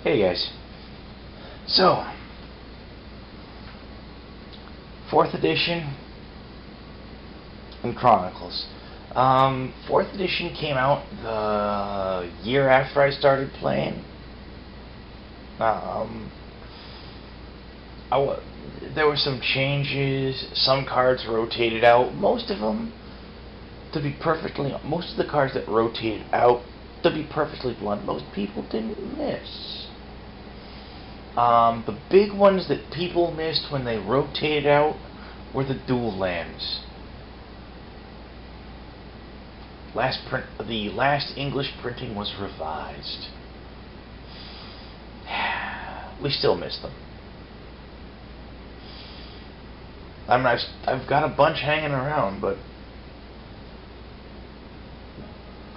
Hey guys. So, 4th edition and Chronicles. 4th edition came out the year after I started playing. There were some changes. Some cards rotated out. Most of the cards that rotated out, to be perfectly blunt, most people didn't miss. The big ones that people missed when they rotated out were the dual lands. The last English printing was revised. We still miss them. I've got a bunch hanging around, but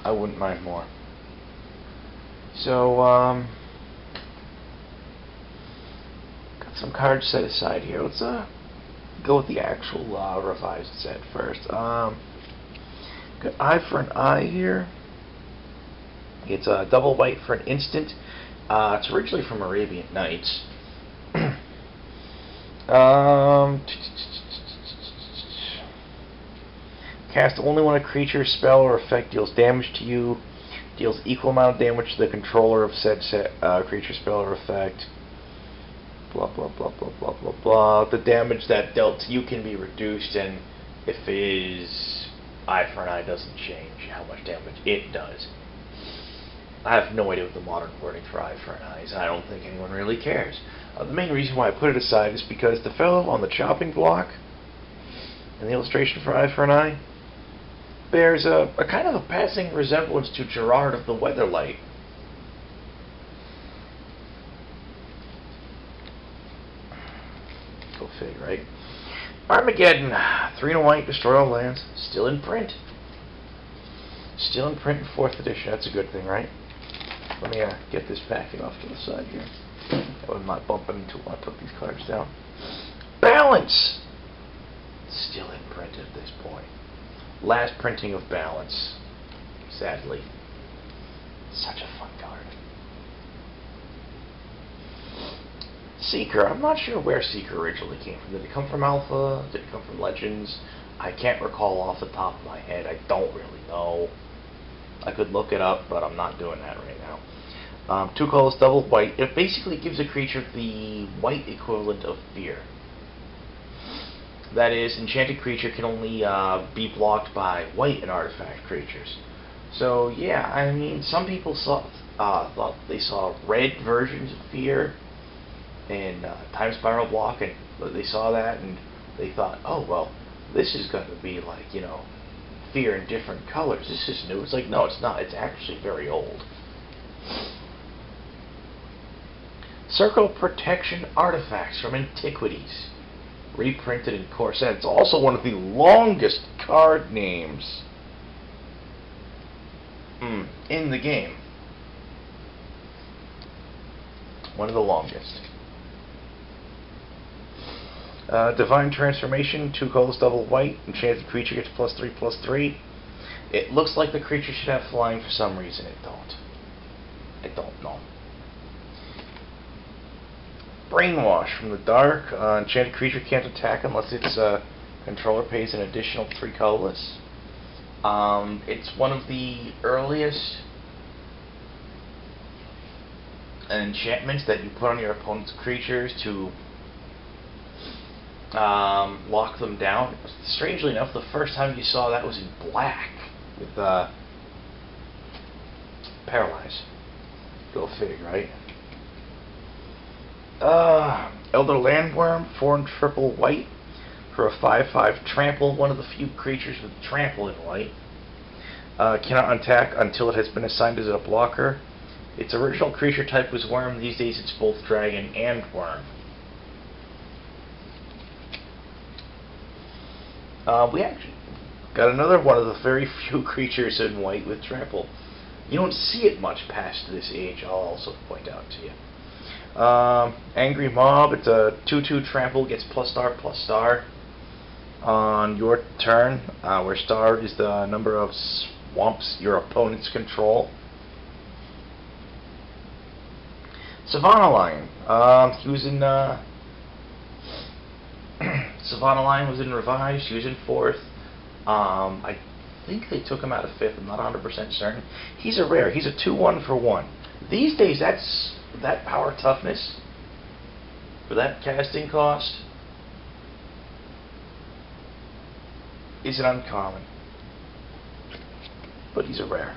I wouldn't mind more. So, got some cards set aside here. Let's go with the actual revised set first. Got Eye for an Eye here. It's a double white for an instant. It's originally from Arabian Nights. Cast only when a creature, spell, or effect deals damage to you. Deals equal amount of damage to the controller of said creature, spell, or effect. Blah blah blah blah blah blah blah. The damage that dealt to you can be reduced, and if his Eye for an Eye doesn't change how much damage it does. I have no idea what the modern wording for Eye for an Eye is, and I don't think anyone really cares. The main reason why I put it aside is because the fellow on the chopping block in the illustration for Eye for an Eye bears a kind of a passing resemblance to Gerard of the Weatherlight. Go fig, right? Armageddon, 3 and a white, destroy all lands, still in print. Still in print in 4th edition, that's a good thing, right? Let me get this packet off to the side here. That way I'm not bumping into when I put these cards down. Balance! Still in print at this point. Last printing of Balance, sadly. Such a fun card. Seeker, I'm not sure where Seeker originally came from. Did it come from Alpha? Did it come from Legends? I can't recall off the top of my head. I don't really know. I could look it up, but I'm not doing that right now. 2 colors, double white. It basically gives a creature the white equivalent of Fear. That is, enchanted creature can only be blocked by white and artifact creatures. So yeah, I mean, some people thought they saw red versions of Fear in Time Spiral block, and they saw that and they thought, oh well, this is going to be like, you know, Fear in different colors. This is new. It's like, no, it's not. It's actually very old. Circle Protection Artifacts from Antiquities. Reprinted in Core Set. It's also one of the longest card names in the game. One of the longest. Divine Transformation, 2 colors, double white. Enchanted creature gets +3/+3. It looks like the creature should have flying for some reason. It don't. I don't know. Brainwash from the dark. Enchanted creature can't attack unless its controller pays an additional 3 colorless. It's one of the earliest enchantments that you put on your opponent's creatures to lock them down. Strangely enough, the first time you saw that was in black with Paralyze. Go fig, right? Elder Landworm, 4 and triple white for a 5/5 trample. One of the few creatures with trample in white. Cannot attack until it has been assigned as a blocker. Its original creature type was worm. These days it's both dragon and worm. We actually got another one of the very few creatures in white with trample. You don't see it much past this age, I'll also point out to you. Angry Mob, it's a 2/2 trample, gets +star/+star on your turn, where star is the number of swamps your opponents control. Savannah Lion. He was in Savannah Lion was in Revised. He was in 4th. I think they took him out of 5th. I'm not 100% certain. He's a rare. He's a 2-1 for 1. These days, that power toughness for that casting cost isn't uncommon. But he's a rare.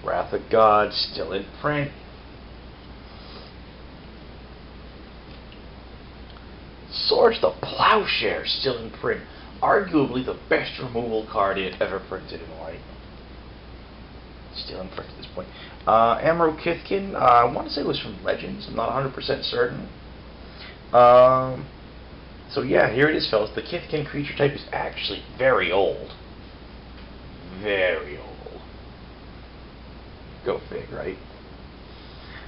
Wrath of God still in print. Swords the Plowshare still in print. Arguably the best removal card ever printed in white. Still in print at this point. Amro Kithkin, I want to say it was from Legends. I'm not 100% certain. So yeah, here it is, fellas. The Kithkin creature type is actually very old. Very old. Go fig, right?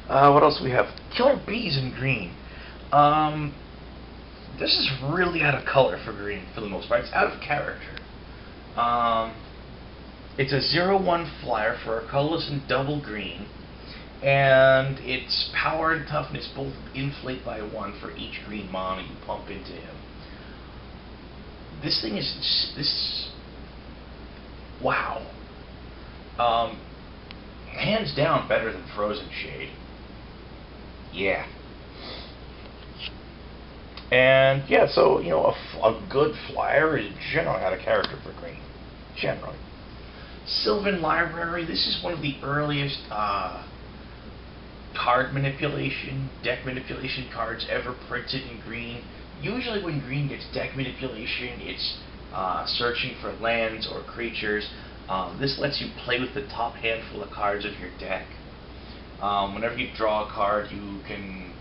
What else do we have? Killer Bees in green. This is really out of color for green for the most part. It's out of character. It's a 0/1 flyer for a colorless and double green, and its power and toughness both inflate by 1 for each green mana you pump into him. This thing is wow. Hands down better than Frozen Shade. Yeah. And yeah, so you know, a good flyer is generally out of character for green. Generally. Sylvan Library. This is one of the earliest card manipulation, deck manipulation cards ever printed in green. Usually when green gets deck manipulation, it's searching for lands or creatures. This lets you play with the top handful of cards of your deck. Whenever you draw a card, you can...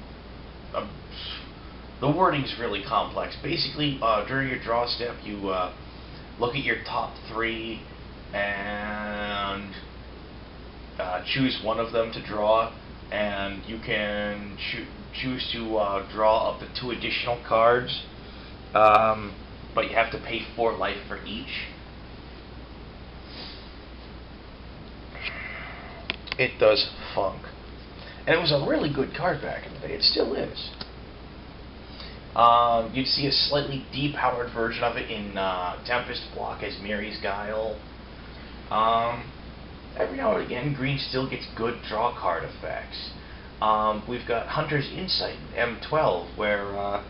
the wording's really complex. Basically, during your draw step, you look at your top 3 and choose one of them to draw, and you can choose to draw up to 2 additional cards, but you have to pay 4 life for each. It does funk. And it was a really good card back in the day. It still is. You'd see a slightly depowered version of it in Tempest block as Mary's Guile. Every now and again, green still gets good draw card effects. We've got Hunter's Insight in M12, where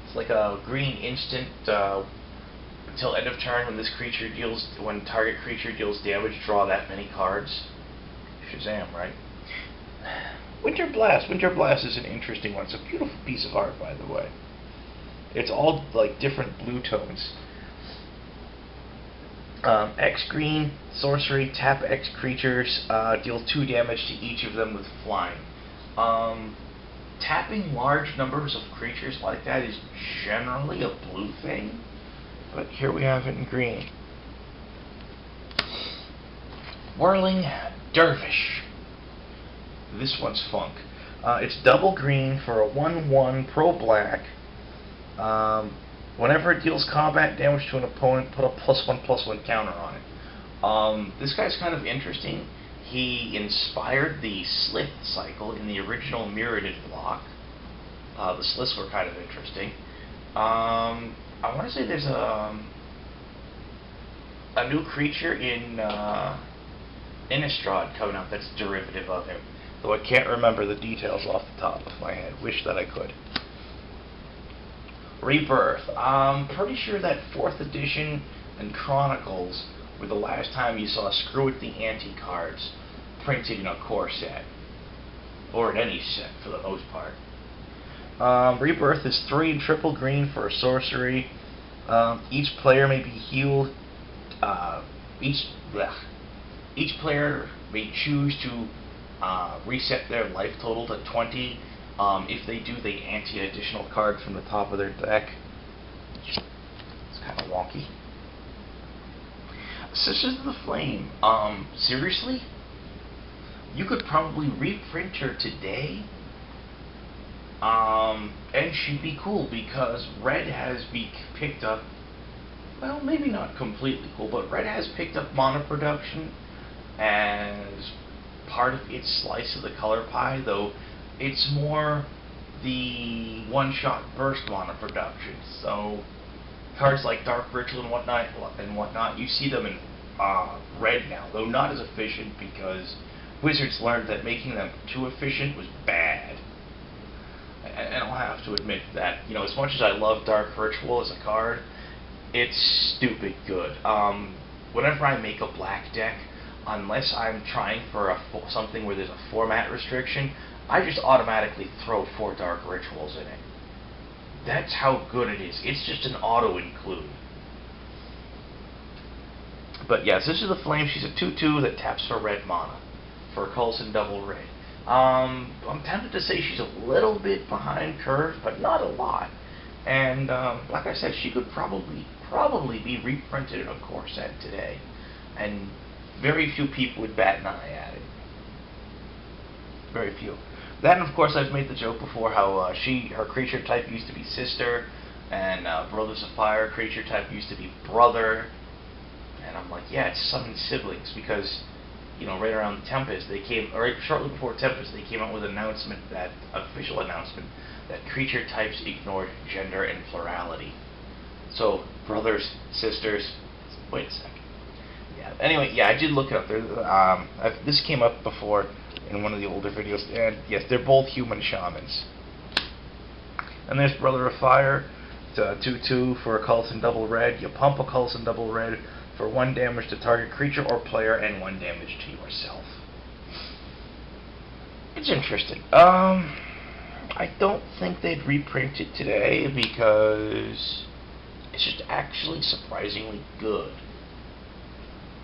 it's like a green instant until end of turn. When target creature deals damage, draw that many cards. Shazam, right? Winter Blast. Winter Blast is an interesting one. It's a beautiful piece of art, by the way. It's all like different blue tones. X green, sorcery, tap X creatures, deal 2 damage to each of them with flying. Tapping large numbers of creatures like that is generally a blue thing, but here we have it in green. Whirling Dervish. This one's funk. It's double green for a 1/1 pro black. Whenever it deals combat damage to an opponent, put a +1/+1 counter on it. This guy's kind of interesting. He inspired the Slith cycle in the original Mirrodin block. The Sliths were kind of interesting. I want to say there's a new creature in Innistrad coming out that's derivative of him, though I can't remember the details off the top of my head. Wish that I could. Rebirth. I'm pretty sure that 4th edition and Chronicles were the last time you saw Screw It the Ante cards printed in a core set, or in any set for the most part. Rebirth is 3 and triple green for a sorcery. Each player may be healed. Each player may choose to reset their life total to 20. If they do, they ante an additional card from the top of their deck. It's kind of wonky. Sisters of the Flame. Seriously? You could probably reprint her today, and she'd be cool, because Red has picked up, well, maybe not completely cool, but Red has picked up mana production as part of its slice of the color pie, though it's more the one-shot burst mana production. So cards like Dark Ritual and whatnot, you see them in red now, though not as efficient because Wizards learned that making them too efficient was bad. And I'll have to admit that, as much as I love Dark Ritual as a card, it's stupid good. Whenever I make a black deck, unless I'm trying for something where there's a format restriction, I just automatically throw 4 Dark Rituals in it. That's how good it is. It's just an auto-include. But yes, this is the Flame. She's a 2/2 that taps for red mana, for Coulson Double Red. I'm tempted to say she's a little bit behind curve, but not a lot. And like I said, she could probably be reprinted in a core set today, and very few people would bat an eye at it. Very few. Then, of course, I've made the joke before how her creature type used to be sister, and Brothers of Fire creature type used to be brother. And I'm like, yeah, it's summoned siblings, because right around Tempest, right shortly before Tempest, they came out with an official announcement that creature types ignored gender and plurality. So, brothers, sisters, wait a second. Yeah. Anyway, yeah, I did look it up. This came up before in one of the older videos, and yes, they're both human shamans. And there's Brother of Fire. It's a 2/2 for a Coulson Double Red. You pump a Coulson Double Red for 1 damage to target creature or player and 1 damage to yourself. It's interesting. I don't think they'd reprint it today because it's just actually surprisingly good.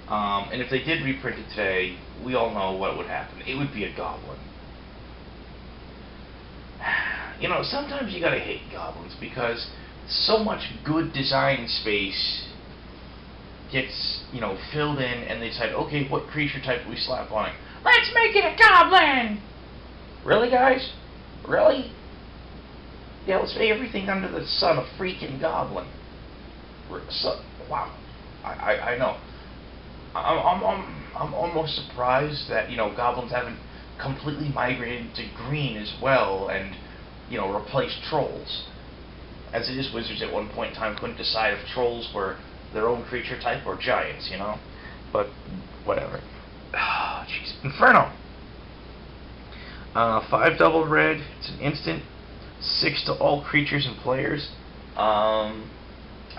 And if they did reprint it today, we all know what would happen. It would be a goblin. Sometimes you gotta hate goblins because so much good design space gets, filled in, and they decide, okay, what creature type do we slap on it? Let's make it a goblin! Really, guys? Really? Yeah, let's make everything under the sun a freaking goblin. Wow. I know. I'm almost surprised that, goblins haven't completely migrated to green as well and, replaced trolls. As it is, Wizards at one point in time couldn't decide if trolls were their own creature type or giants, But, whatever. Oh, jeez. Inferno! 5 double red. It's an instant. 6 to all creatures and players. I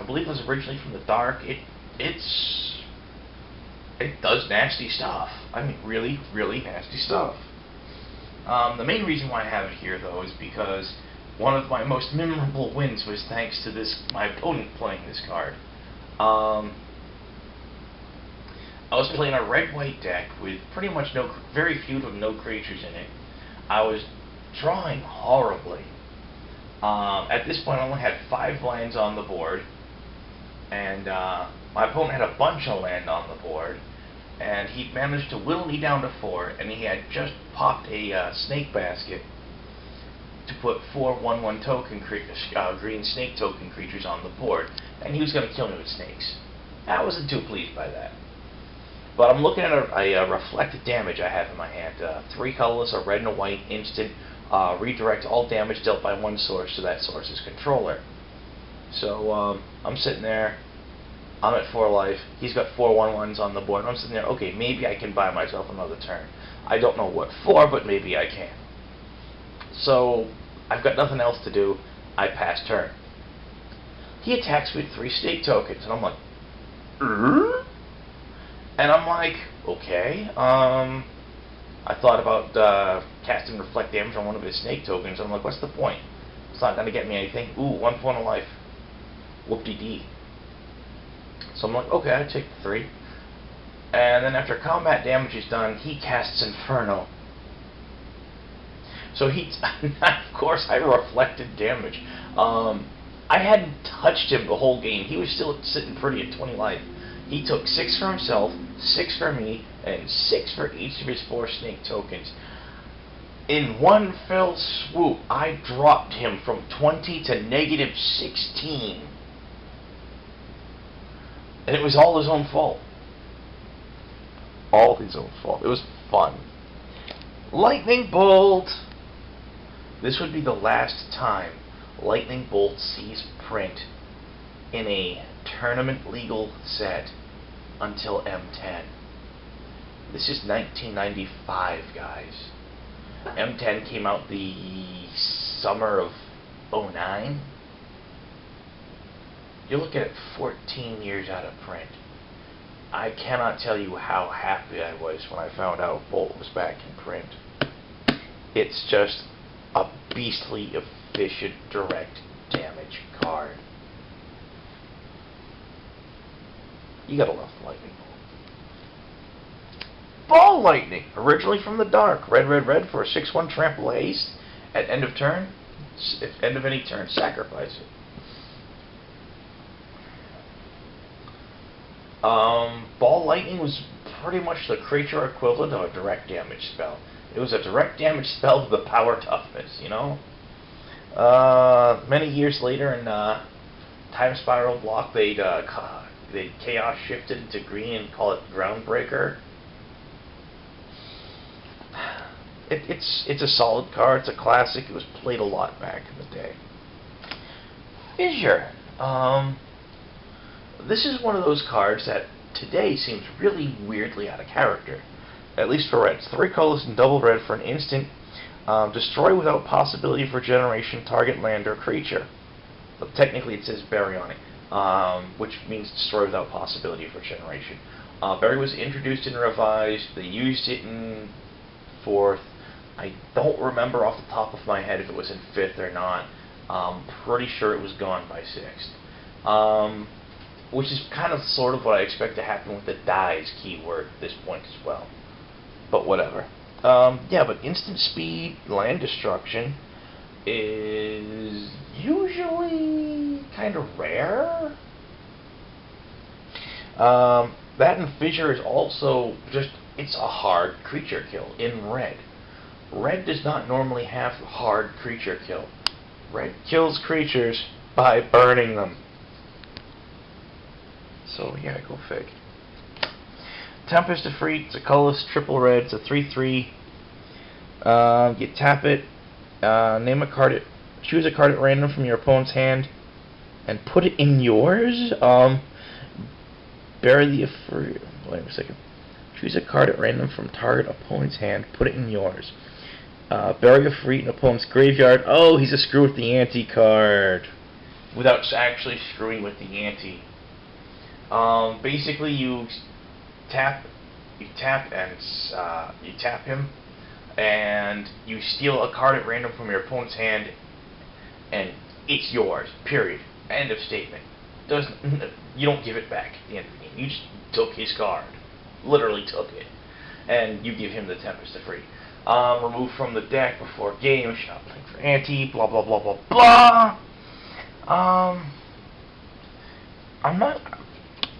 believe it was originally from the Dark. It does nasty stuff. I mean, really, really nasty stuff. The main reason why I have it here, though, is because one of my most memorable wins was thanks to my opponent playing this card. I was playing a red-white deck with pretty much very few to no creatures in it. I was drawing horribly. At this point, I only had 5 lands on the board, and my opponent had a bunch of land on the board, and he managed to whittle me down to 4, and he had just popped a Snake Basket to put 4 1/1 token green snake token creatures on the board, and he was going to kill me with snakes. I wasn't too pleased by that. But I'm looking at a reflected damage I have in my hand. 3 colorless, a red and a white, instant, redirect all damage dealt by one source to that source's controller. So I'm sitting there, I'm at 4 life, he's got 4 1/1s on the board, I'm sitting there, okay, maybe I can buy myself another turn. I don't know what for, but maybe I can. So I've got nothing else to do, I pass turn. He attacks with 3 snake tokens, and I'm like, And I'm like, okay, I thought about casting Reflect damage on one of his snake tokens. I'm like, what's the point? It's not going to get me anything. Ooh, 1 point of life. Whoop-de-dee. So I'm like, okay, I take the 3. And then after combat damage is done, he casts Inferno. So of course, I reflected damage. I hadn't touched him the whole game. He was still sitting pretty at 20 life. He took 6 for himself, 6 for me, and 6 for each of his 4 snake tokens. In one fell swoop, I dropped him from 20 to -16. And it was all his own fault. all his own fault. It was fun. Lightning Bolt! This would be the last time Lightning Bolt sees print in a tournament legal set until M10. This is 1995, guys. M10 came out the summer of '09. You're looking at 14 years out of print. I cannot tell you how happy I was when I found out Bolt was back in print. It's just a beastly efficient direct damage card. You gotta love Lightning Bolt. Ball Lightning, originally from the dark. Red, red, red for a 6/1 trample haste. At end of turn, if end of any turn, sacrifice it. Ball Lightning was pretty much the creature equivalent of a direct damage spell. It was a direct damage spell with the power toughness, you know? Many years later in Time Spiral block, they'd chaos shifted into green and call it Groundbreaker. It's a solid card. It's a classic. It was played a lot back in the day. Fissure. This is one of those cards that today seems really weirdly out of character. At least for reds. 3 colors and double red for an instant. Destroy without possibility for generation target land or creature. But technically it says bury on it, which means destroy without possibility for generation. Bury was introduced and revised. They used it in 4th. I don't remember off the top of my head if it was in 5th or not. Pretty sure it was gone by 6th. Which is kind of sort of what I expect to happen with the dies keyword at this point as well. But whatever. Yeah, but instant speed, land destruction is usually kind of rare. That and Fissure is also just, it's a hard creature kill in red. Red does not normally have hard creature kill. Red kills creatures by burning them. So yeah, go fig. Tempest Efreet, it's a colorless triple red, it's a 3/3. You tap it, name a card, choose a card at random from your opponent's hand, and put it in yours. Bury the Efreet. Wait a second. Choose a card at random from target opponent's hand, put it in yours. Bury Efreet in opponent's graveyard. Oh, he's a screw with the ante card. Without actually screwing with the ante. Basically, you tap him, and you steal a card at random from your opponent's hand, and it's yours. Period. End of statement. You don't give it back at the end of the game. You just took his card, literally took it, and you give him the Tempest Efreet. Remove from the deck before game. Shop playing for ante. Blah blah blah blah blah. I'm not.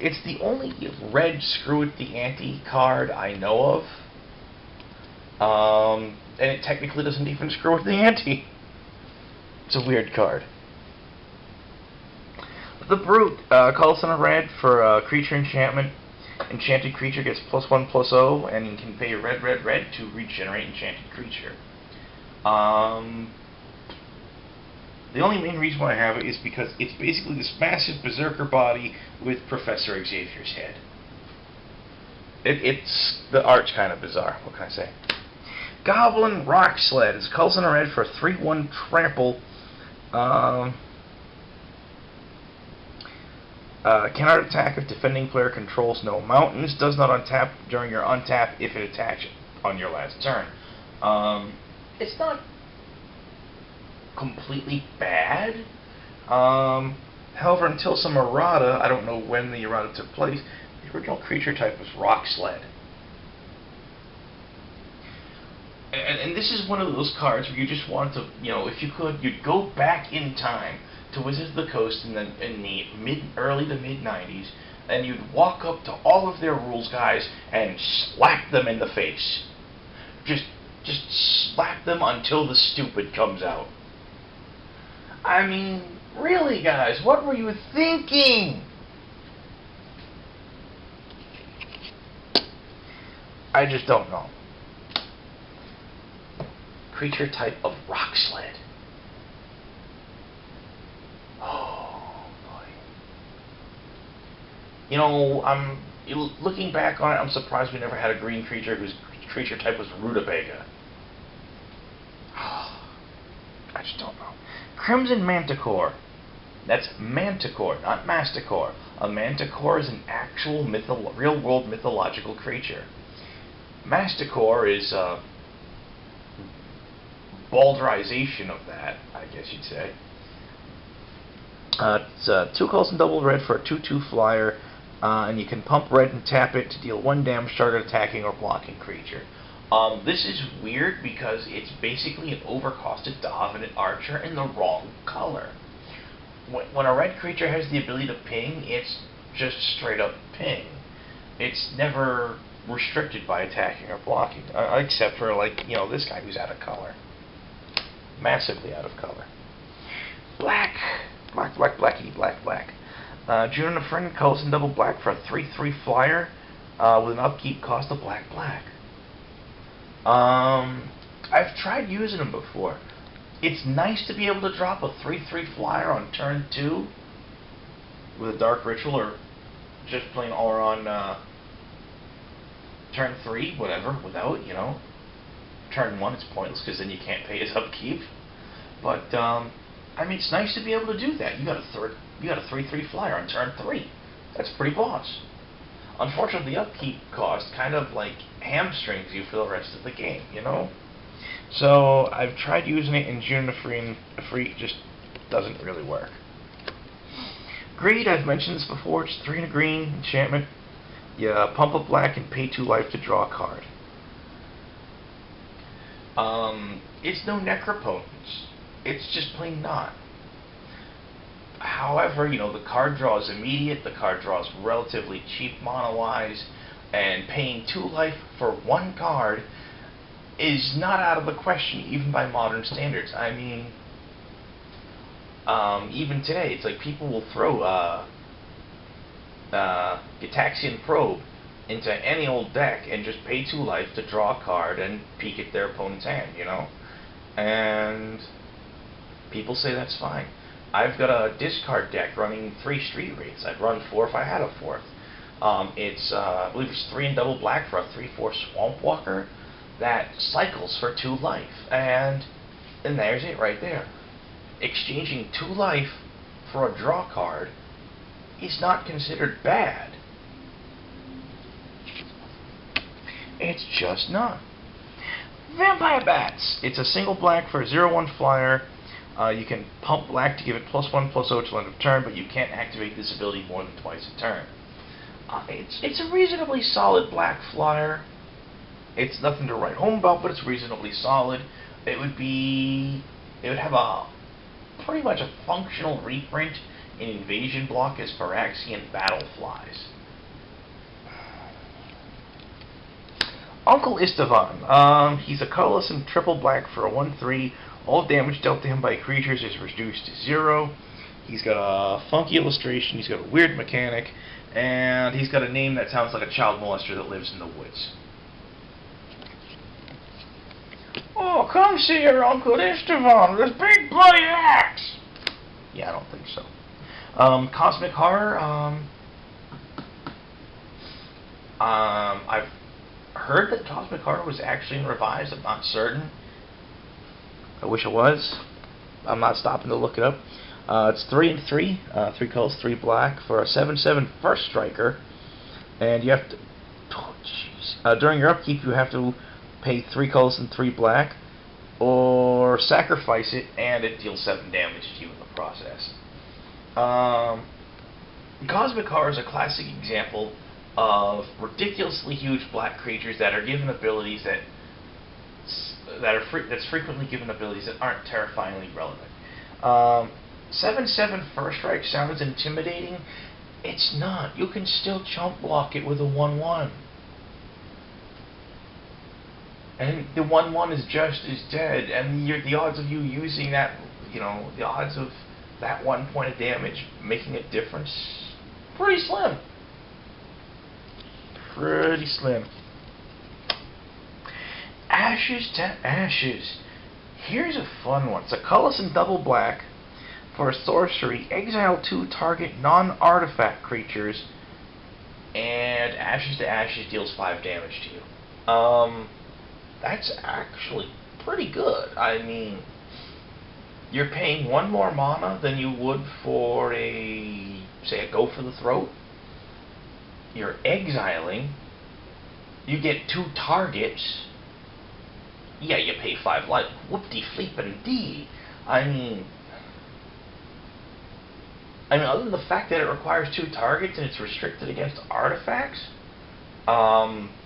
It's the only red screw with the ante card I know of. And it technically doesn't even screw with the ante. It's a weird card. The Brute, colorless and a red for creature enchantment. Enchanted creature gets +1/+0, and you can pay red, red, red to regenerate enchanted creature. The only main reason why I have it is because it's basically this massive berserker body with Professor Xavier's head. The art's kind of bizarre. What can I say? Goblin Rock Sled is colors in a red for a 3/1 trample. Cannot attack if defending player controls no mountains. Does not untap during your untap if it attacks on your last turn. It's not completely bad. However, until some errata, I don't know when the errata took place, the original creature type was Rock Sled. And this is one of those cards where you just want to, if you could, you'd go back in time to Wizards of the Coast in the early to mid 90s, and you'd walk up to all of their rules guys and slap them in the face. Just slap them until the stupid comes out. I mean, really, guys, what were you thinking? I just don't know. Creature type of Rock Sled. Oh boy. You know, looking back on it, I'm surprised we never had a green creature whose creature type was Rutabaga. I just don't know. Crimson Manticore. That's Manticore, not Masticore. A Manticore is an actual real-world mythological creature. Masticore is a balderization of that, I guess you'd say. It's 2 colors and double red for a 2/2 flyer, and you can pump red and tap it to deal 1 damage target attacking or blocking creature. This is weird because it's basically an overcosted Davenant Archer in the wrong color. When a red creature has the ability to ping, it's just straight up ping. It's never restricted by attacking or blocking, except for, like, you know, this guy who's out of color. Massively out of color. Black. Black, black, blacky, black, black. June and a friend colors and double black for a 3/3 flyer with an upkeep cost of black, black. I've tried using them before. It's nice to be able to drop a 3/3 flyer on turn 2 with a Dark Ritual, or just plain all on turn 3, whatever, without, you know. Turn 1 it's pointless because then you can't pay his upkeep. But I mean, it's nice to be able to do that. You got a 3/3 flyer on turn 3. That's pretty boss. Unfortunately, the upkeep cost kind of like hamstrings you for the rest of the game, you know? So I've tried using it in June and a free just doesn't really work. Greed, I've mentioned this before, it's 3 and a green enchantment. You pump a black and pay 2 life to draw a card. It's no Necropotence. It's just plain not. However, you know, the card draw is immediate, the card draw is relatively cheap mono-wise, and paying 2 life for 1 card is not out of the question, even by modern standards. I mean, even today, it's like people will throw Gitaxian Probe into any old deck and just pay 2 life to draw a card and peek at their opponent's hand, you know? And people say that's fine. I've got a discard deck running 3 Street Wraiths. I'd run 4 if I had a 4th. I believe it's 3 and double black for a 3/4 Swamp Walker that cycles for 2 life. And there's it right there. Exchanging 2 life for a draw card is not considered bad. It's just not. Vampire Bats. It's a single black for a 0/1 flyer. You can pump black to give it +1/+0 till end of turn, but you can't activate this ability more than twice a turn. It's a reasonably solid black flyer. It's nothing to write home about, but it's reasonably solid. It would have a pretty much a functional reprint in Invasion block as Phyrexian Battleflies. Uncle Istvan. He's a colorless and triple black for a 1/3. All damage dealt to him by creatures is reduced to 0. He's got a funky illustration, he's got a weird mechanic, and he's got a name that sounds like a child molester that lives in the woods. Oh, come see your Uncle Istvan with his big bloody axe! Yeah, I don't think so. Cosmic Horror, I've heard that Cosmic Horror was actually revised, I'm not certain. I wish it was. I'm not stopping to look it up. It's 3 and 3, 3 colors, 3 black for a 7/7 first striker, and you have to. Oh, jeez. During your upkeep, you have to pay 3 colors and 3 black, or sacrifice it, and it deals 7 damage to you in the process. Cosmic Horror is a classic example of ridiculously huge black creatures that are given abilities that's frequently given abilities that aren't terrifyingly relevant. 7/7 first strike sounds intimidating. It's not. You can still chump block it with a 1/1. And the 1/1 is just as dead, and the odds of you using that, you know, the odds of that 1 point of damage making a difference, pretty slim. Pretty slim. Ashes to Ashes. Here's a fun one. It's a colorless and double black for a sorcery. Exile 2 target non-artifact creatures, and Ashes to Ashes deals 5 damage to you. That's actually pretty good. I mean, you're paying 1 more mana than you would for say a Go for the Throat. You're exiling. You get 2 targets. Yeah, you pay 5 life. Whoop-de-fleep-a-dee. I mean, other than the fact that it requires 2 targets and it's restricted against artifacts,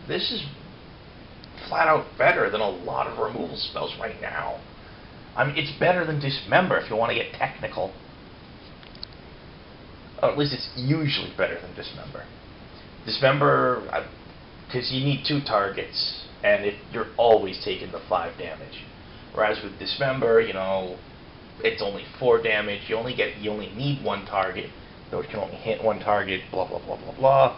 this is flat out better than a lot of removal spells right now. I mean, it's better than Dismember if you want to get technical. Or at least it's usually better than Dismember. Dismember, because you need 2 targets, and you're always taking the 5 damage. Whereas with Dismember, you know, it's only 4 damage. You only need 1 target, though it can only hit 1 target. Blah blah blah blah blah.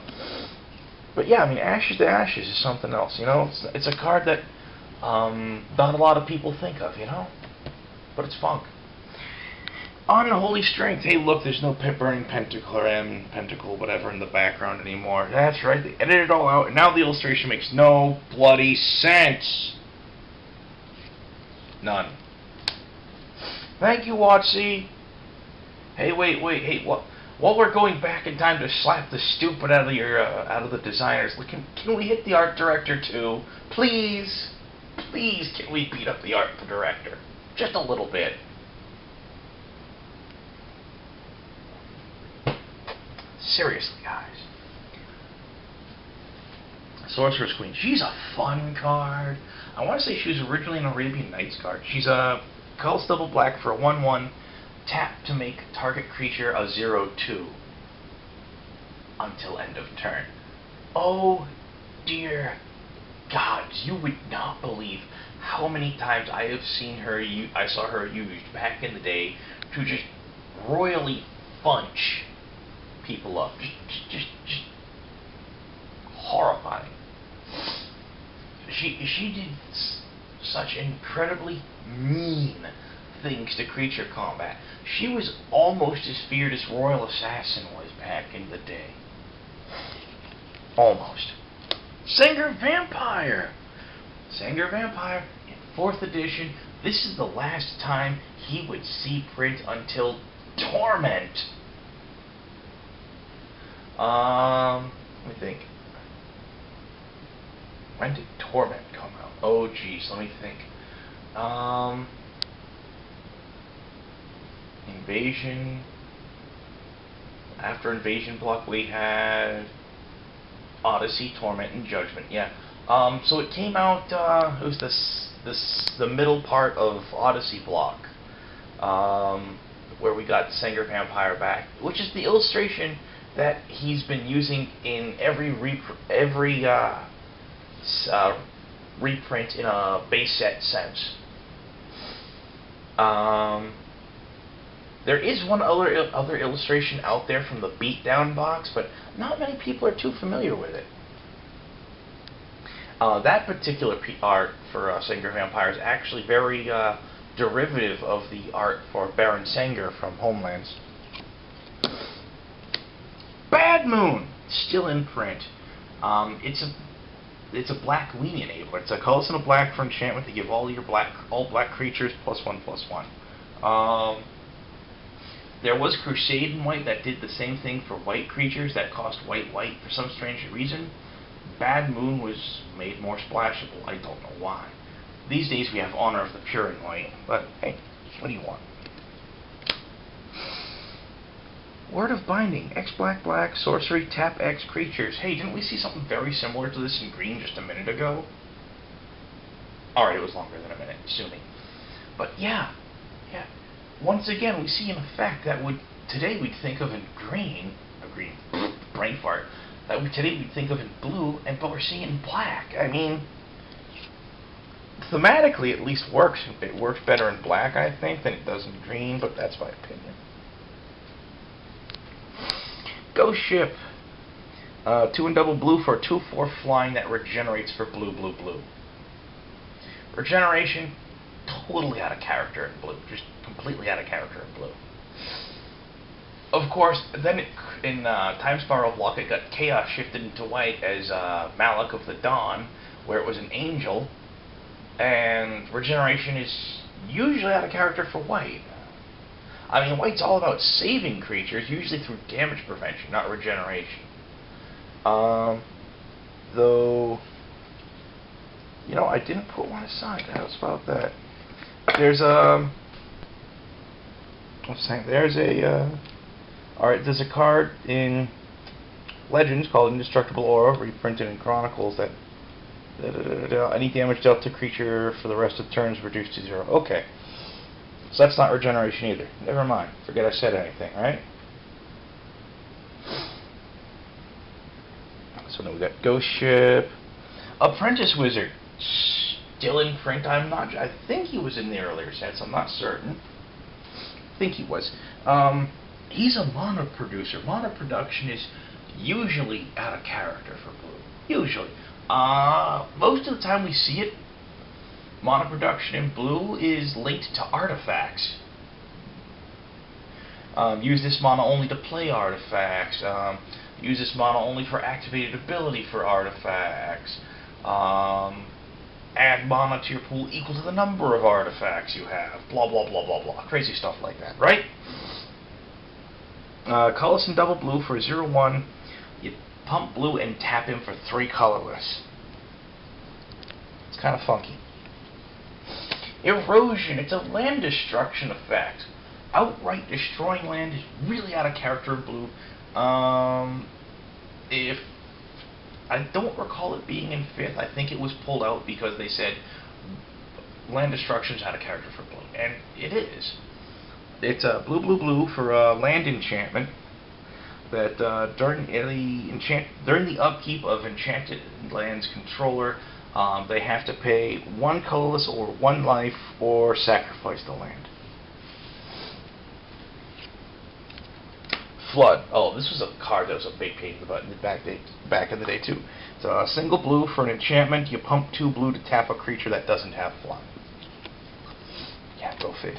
But yeah, I mean, Ashes to Ashes is something else. You know, it's a card that not a lot of people think of. You know, but it's funk. On Holy Strength, hey look, there's no Burning Pentacle or Pentacle, whatever, in the background anymore. That's right, they edited it all out, and now the illustration makes no bloody sense. None. Thank you, WotC. Hey, wait, hey, what? While we're going back in time to slap the stupid out of the designers, can we hit the art director too? Please, please, can we beat up the art director? Just a little bit. Seriously, guys. Sorcerer's Queen. She's a fun card. I want to say she was originally an Arabian Nights card. She's a colorless double black for a 1/1. Tap to make target creature a 0/2 until end of turn. Oh dear gods, you would not believe how many times I have seen her. I saw her used back in the day to just royally punch people up. Just horrifying. She did such incredibly mean things to creature combat. She was almost as feared as Royal Assassin was back in the day. Almost. Sengir Vampire! Sengir Vampire in 4th edition. This is the last time he would see print until Torment. Let me think. When did Torment come out? Oh, geez, let me think. Invasion. After Invasion block, we had Odyssey, Torment, and Judgment. Yeah. So it came out. It was the middle part of Odyssey block, where we got Sengir Vampire back, which is the illustration that he's been using in every reprint in a base set sense. There is one other illustration out there from the Beatdown box, but not many people are too familiar with it. That particular art for Sengir Vampire is actually very derivative of the art for Baron Sengir from Homelands. Bad Moon, still in print. It's a black Weenie enabler. It's a colorless and a black for enchantment to give all black creatures +1/+1. There was Crusade in white that did the same thing for white creatures that cost white for some strange reason. Bad Moon was made more splashable. I don't know why. These days we have Honor of the Pure in white, but hey, what do you want? Word of Binding, X black, sorcery, tap X creatures. Hey, didn't we see something very similar to this in green just a minute ago? Alright, it was longer than a minute, assuming. But yeah. Once again, we see an effect that today we'd think of in green, brain fart, that today we'd think of in blue, but we're seeing it in black. I mean, thematically it at least works. It works better in black, I think, than it does in green, but that's my opinion. Ghost Ship. 2 and double blue for a 2/4 flying that regenerates for blue. Regeneration, totally out of character in blue. Just completely out of character in blue. Of course, then in Time Spiral Block, it got Chaos shifted into white as Malak of the Dawn, where it was an angel, and Regeneration is usually out of character for white. I mean, white's all about saving creatures, usually through damage prevention, not regeneration. Though, you know, I didn't put one aside. How's about that? There's there's a card in Legends called Indestructible Aura, reprinted in Chronicles, that any damage dealt to creature for the rest of the turn is reduced to 0. Okay. So that's not regeneration either. Never mind. Forget I said anything, right? So now we got Ghost Ship. Apprentice Wizard. Still in print. I think he was in the earlier sets. I'm not certain. I think he was. He's a mono producer. Mono production is usually out of character for blue. Usually. Most of the time we see it, mono production in blue is linked to artifacts. Use this mono only to play artifacts. Use this mono only for activated ability for artifacts. Add mana to your pool equal to the number of artifacts you have. Blah, blah, blah, blah, blah. Crazy stuff like that, right? Colorless and double blue for 0/1. You pump blue and tap him for 3 colorless. It's kind of funky. Erosion. It's a land destruction effect. Outright destroying land is really out of character in blue. If I don't recall it being in 5th, I think it was pulled out because they said land destruction is out of character for blue, and it is. It's blue, blue, blue for a land enchantment that during the upkeep of Enchanted Land's controller, they have to pay 1 colorless or 1 life or sacrifice the land. Flood. Oh, this was a card that was a big pain in the butt back in the day too. It's a single blue for an enchantment. You pump 2 blue to tap a creature that doesn't have flood. Yeah, go fig.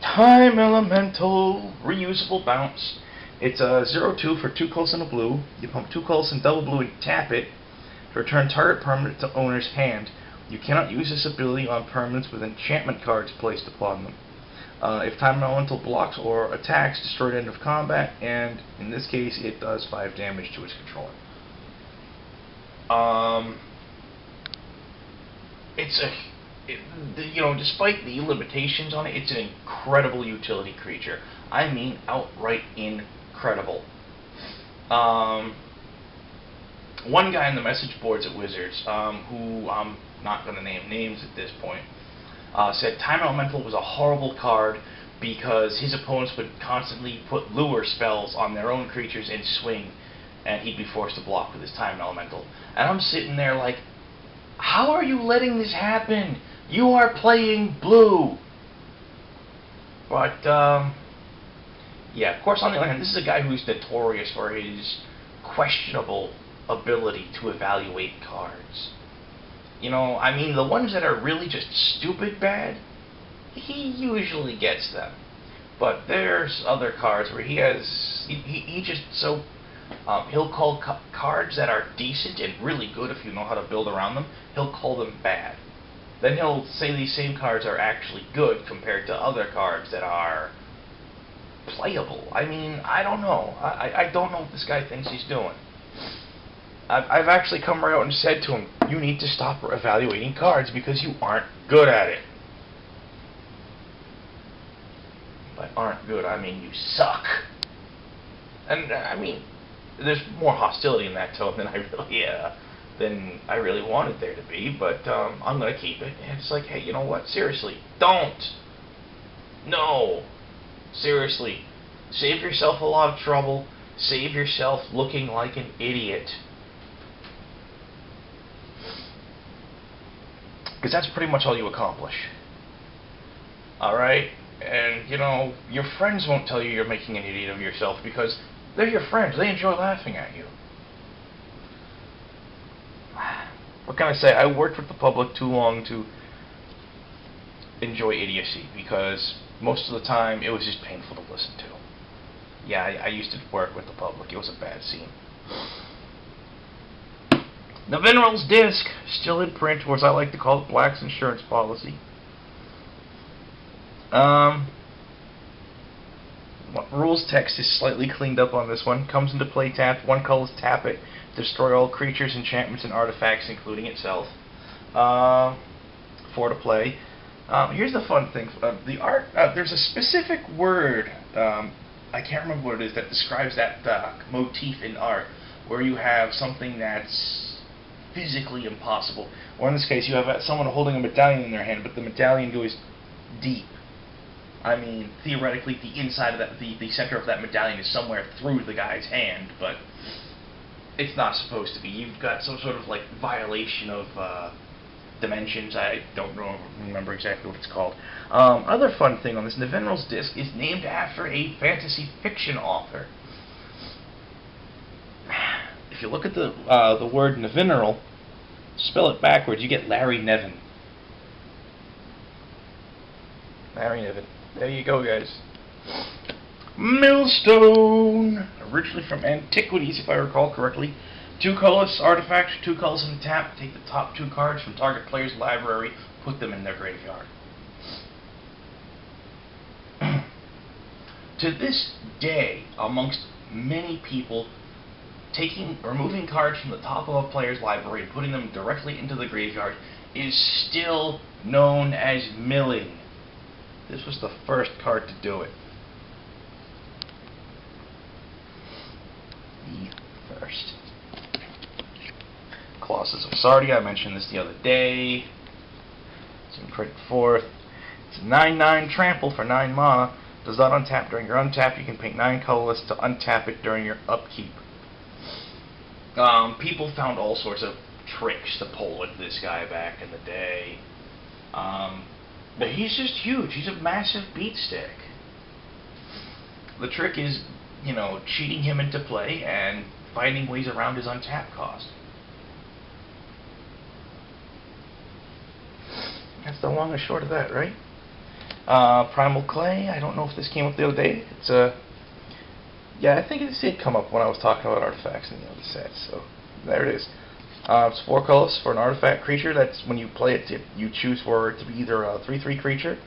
Time Elemental. Reusable bounce. It's a 0/2 for 2 colors and a blue. You pump 2 colors and double blue and tap it to return target permanent to owner's hand. You cannot use this ability on permanents with enchantment cards placed upon them. If Time Elemental blocks or attacks, destroy at end of combat, and in this case it does 5 damage to its controller. Despite the limitations on it, it's an incredible utility creature. I mean, outright incredible. One guy in the message boards at Wizards, who I'm not going to name names at this point, said Time Elemental was a horrible card because his opponents would constantly put lure spells on their own creatures and swing, and he'd be forced to block with his Time Elemental. And I'm sitting there like, how are you letting this happen? You are playing blue. But, yeah, of course, on the other hand, this is a guy who's notorious for his questionable ability to evaluate cards. You know, I mean, the ones that are really just stupid bad, he usually gets them. But there's other cards where he just so, he'll call cards that are decent and really good if you know how to build around them, he'll call them bad. Then he'll say these same cards are actually good compared to other cards that are playable. I mean, I don't know. I don't know what this guy thinks he's doing. I've actually come right out and said to him, you need to stop evaluating cards because you aren't good at it. By aren't good, I mean you suck. And, I mean, there's more hostility in that tone than I really wanted there to be, but I'm going to keep it. And it's like, hey, you know what? Seriously, don't. No. Seriously. Save yourself a lot of trouble. Save yourself looking like an idiot. Because that's pretty much all you accomplish. Alright? And, you know, your friends won't tell you you're making an idiot of yourself because they're your friends. They enjoy laughing at you. What can I say? I worked with the public too long to enjoy idiocy, because most of the time it was just painful to listen to. Yeah, I used to work with the public. It was a bad scene. The Minerals disc, still in print, or as I like to call it, Black's insurance policy. Rules text is slightly cleaned up on this one. Comes into play tapped. One colorless, tap it. Destroy all creatures, enchantments, and artifacts, including itself. 4 to play. Here's the fun thing. The art, there's a specific word, I can't remember what it is, that describes that motif in art, where you have something that's physically impossible. Or in this case, you have someone holding a medallion in their hand, but the medallion goes deep. I mean, theoretically, the inside of that, the center of that medallion is somewhere through the guy's hand, but it's not supposed to be. You've got some sort of like violation of dimensions. I don't remember exactly what it's called. Other fun thing on this, Nevinyrral's disc is named after a fantasy fiction author. If you look at the word Nevinyrral, spell it backwards, you get Larry Nevin. Larry Nevin. There you go, guys. Millstone! Originally from Antiquities, if I recall correctly. 2 colorless artifacts, 2 colors in the tap. Take the top 2 cards from target player's library, put them in their graveyard. To this day, amongst many people, removing cards from the top of a player's library and putting them directly into the graveyard is still known as milling. This was the first card to do it. The first. Colossus of Sardia, I mentioned this the other day. It's in print 4th. It's a 9/9 trample for 9 mana. Does not untap during your untap. You can pay 9 colorless to untap it during your upkeep. People found all sorts of tricks to pull with this guy back in the day. But he's just huge. He's a massive beatstick. The trick is, you know, cheating him into play and finding ways around his untap cost. That's the long and short of that, right? Primal Clay. I don't know if this came up the other day. It's yeah, I think it did come up when I was talking about artifacts in the other set. So there it is. It's 4 colors for an artifact creature. That's when you play it, you choose for it to be either a 3/3 creature,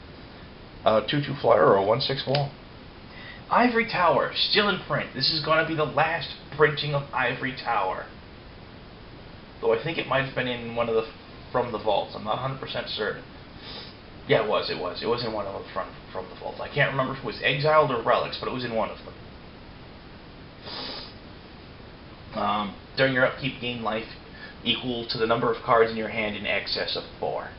a 2/2 flyer, or a 1/6 wall. Ivory Tower, still in print. This is going to be the last printing of Ivory Tower. Though I think it might have been in one of the from the vaults. I'm not 100% certain. Yeah, it was. It was in one of them from the vaults. I can't remember if it was Exiled or Relics, but it was in one of them. During your upkeep, gain life equal to the number of cards in your hand in excess of 4.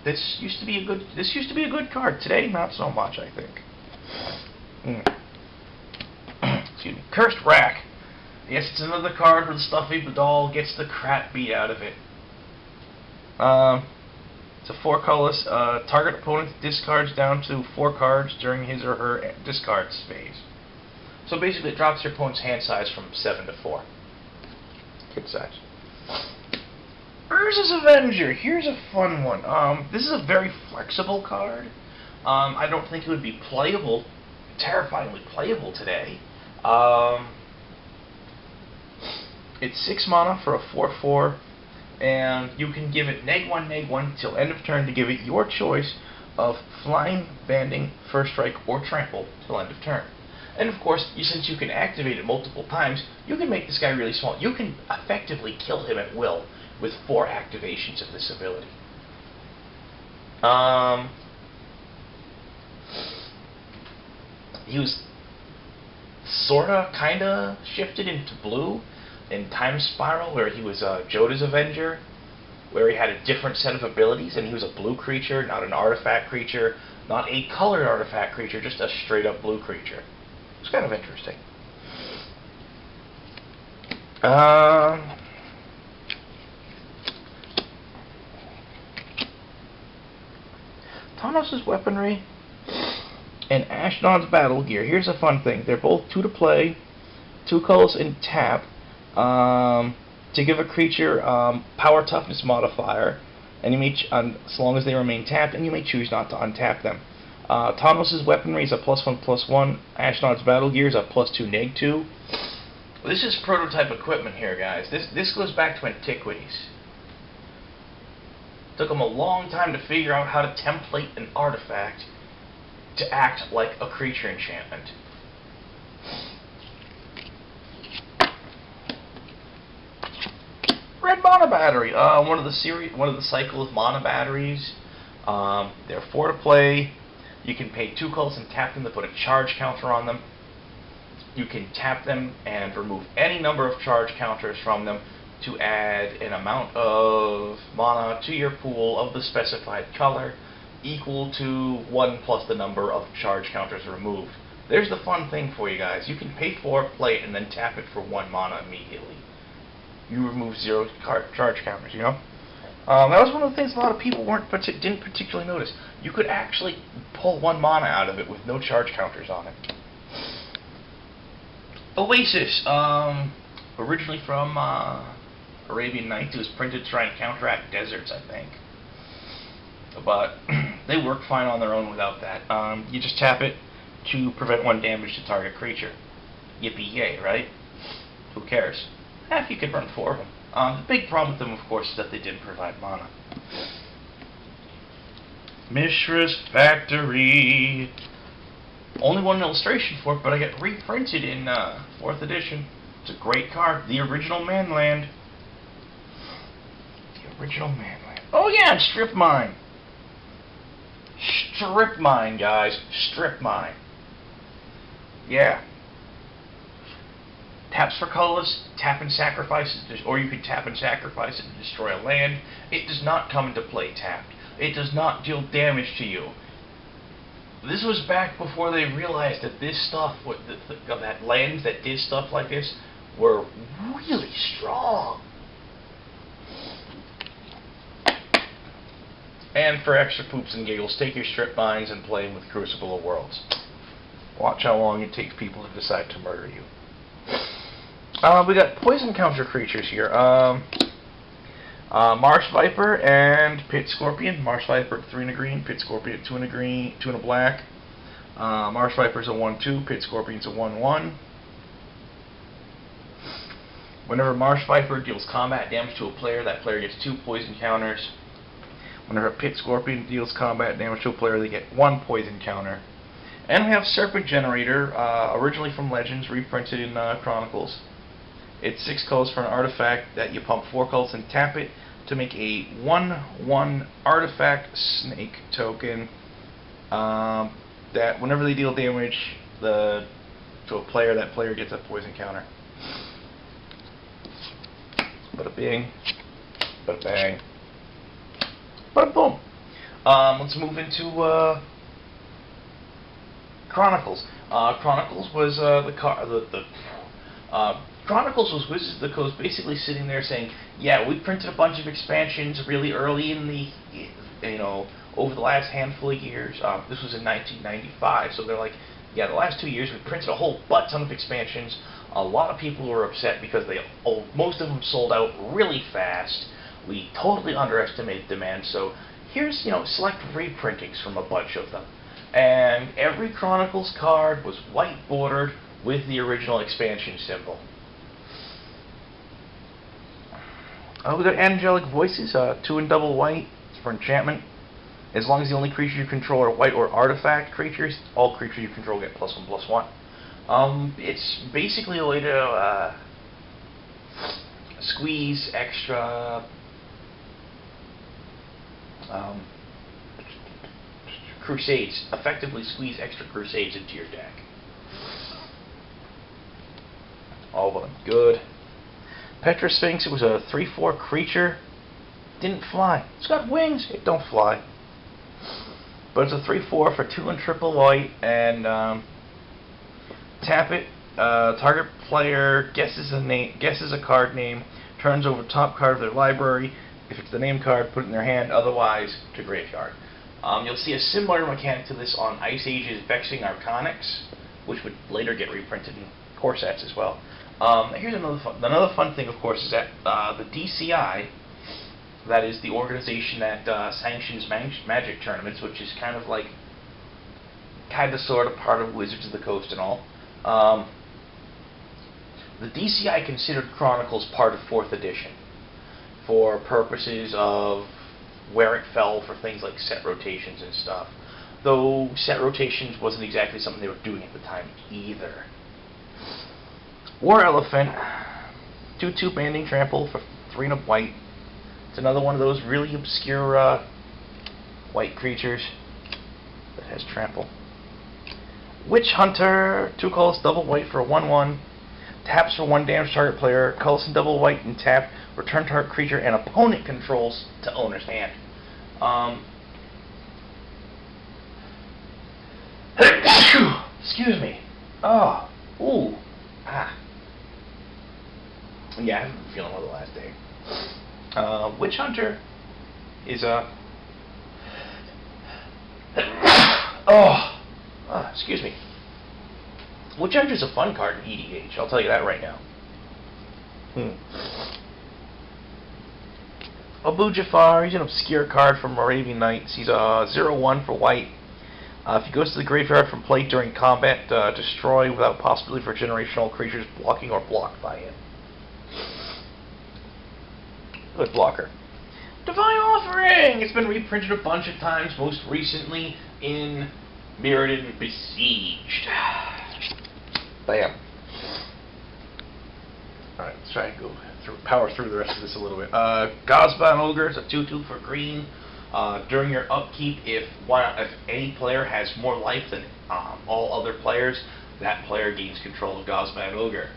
This used to be a good card. Today, not so much, I think. Excuse me. Cursed Rack. Yes, it's another card where the Stuffy Badal gets the crap beat out of it. It's a 4 colorless. Target opponent discards down to 4 cards during his or her discard phase. So basically, it drops your opponent's hand size from 7 to 4. Kid size. Urza's Avenger. Here's a fun one. This is a very flexible card. I don't think it would be playable, terrifyingly playable today. It's 6 mana for a 4/4, and you can give it -1/-1 till end of turn to give it your choice of flying, banding, first strike, or trample till end of turn. And of course, since you can activate it multiple times, you can make this guy really small. You can effectively kill him at will with 4 activations of this ability. He was sorta, kinda shifted into blue in Time Spiral, where he was Joda's Avenger, where he had a different set of abilities, and he was a blue creature, not an artifact creature, not a colored artifact creature, just a straight up blue creature. It's kind of interesting. Thanos' Weaponry and Ashnod's Battle Gear. Here's a fun thing. They're both 2 to play, 2 colors in tap. to give a creature power toughness modifier, and you may as long as they remain tapped, and you may choose not to untap them. Tanos' weaponry is a +1/+1. Ashnod's battle gear is a +2 -2. Well, this is prototype equipment here, guys. This goes back to antiquities. Took them a long time to figure out how to template an artifact to act like a creature enchantment. Red mana battery. One of the cycle of mana batteries. They're 4 to play. You can pay 2 colors and tap them to put a charge counter on them. You can tap them and remove any number of charge counters from them to add an amount of mana to your pool of the specified color equal to 1 plus the number of charge counters removed. There's the fun thing for you guys. You can pay for it, play it, and then tap it for 1 mana immediately. You remove 0 charge counters, you know? That was one of the things a lot of people didn't particularly notice. You could actually pull 1 mana out of it with no charge counters on it. Oasis, originally from Arabian Nights. It was printed to try and counteract deserts, I think. But they work fine on their own without that. You just tap it to prevent 1 damage to target creature. Yippee yay, right? Who cares? If you could run 4 of them. The big problem with them, of course, is that they didn't provide mana. Mishra's Factory. Only 1 illustration for it, but I got reprinted in 4th edition. It's a great card. The original Manland. The original Manland. Oh yeah, and Strip Mine. Strip Mine, guys. Strip Mine. Yeah. Taps for colorless, tap and sacrifice it, or you can tap and sacrifice it to destroy a land. It does not come into play tapped. It does not deal damage to you. This was back before they realized that this stuff, that lands that did stuff like this, were really strong. And for extra poops and giggles, take your strip mines and play them with Crucible of Worlds. Watch how long it takes people to decide to murder you. We got poison counter creatures here. Marsh Viper and Pit Scorpion. Marsh Viper at 3 and a green, Pit Scorpion at 2 and a green, 2 and a black. Marsh Viper's a 1/2, Pit Scorpion's a 1/1. Whenever Marsh Viper deals combat damage to a player, that player gets 2 poison counters. Whenever Pit Scorpion deals combat damage to a player, they get 1 poison counter. And we have Serpent Generator, originally from Legends, reprinted in Chronicles. It's 6 colors for an artifact that you pump 4 colors and tap it to make a 1/1 artifact snake token that whenever they deal damage to a player, that player gets a poison counter. Bada bing, bada bang, bada boom. Let's move into Chronicles. Chronicles was Chronicles was Wizards of the Coast basically sitting there saying, yeah, we printed a bunch of expansions really early in the, over the last handful of years. This was in 1995, so they're like, yeah, the last 2 years we printed a whole butt ton of expansions. A lot of people were upset because most of them sold out really fast. We totally underestimated demand, so here's, select reprintings from a bunch of them. And every Chronicles card was white bordered with the original expansion symbol. We got Angelic Voices, 2 and double white for enchantment. As long as the only creature you control are white or artifact creatures, all creatures you control get +1/+1. It's basically a way to squeeze extra crusades, effectively squeeze extra crusades into your deck. All of them good. Petra Sphinx, it was a 3/4 creature. Didn't fly. It's got wings. It don't fly. But it's a 3/4 for 2 and triple white, and tap it. Target player guesses a card name, turns over top card of their library. If it's the name card, put it in their hand. Otherwise, to graveyard. You'll see a similar mechanic to this on Ice Age's Vexing Arcanics, which would later get reprinted in core sets as well. Here's another fun thing, of course, is that the DCI, that is the organization that sanctions Magic tournaments, which is kind of like, sort of part of Wizards of the Coast and all. The DCI considered Chronicles part of 4th edition for purposes of where it fell for things like set rotations and stuff. Though set rotations wasn't exactly something they were doing at the time either. War Elephant, 2/2 banding trample for 3 and a white. It's another one of those really obscure white creatures that has trample. Witch Hunter, 2 colors, double white for a 1/1. Taps for 1 damage target player. Colors and double white and tap. Return target creature and opponent controls to owner's hand. Excuse me. Oh. Ooh. Ah. Yeah, I haven't been feeling well the last day. Witch Hunter is a... excuse me. Witch Hunter's a fun card in EDH, I'll tell you that right now. Abu Jafar, he's an obscure card from Moravian Knights. He's a 0/1 for white. If he goes to the graveyard from play during combat, destroy without possibility for generational creatures blocking or blocked by him. Good blocker. Divine Offering! It's been reprinted a bunch of times, most recently in Mirrodin Besieged. Bam. Alright, let's try and go power through the rest of this a little bit. Gosban Ogre is a 2/2 for green. During your upkeep, if any player has more life than all other players, that player gains control of Gosban Ogre.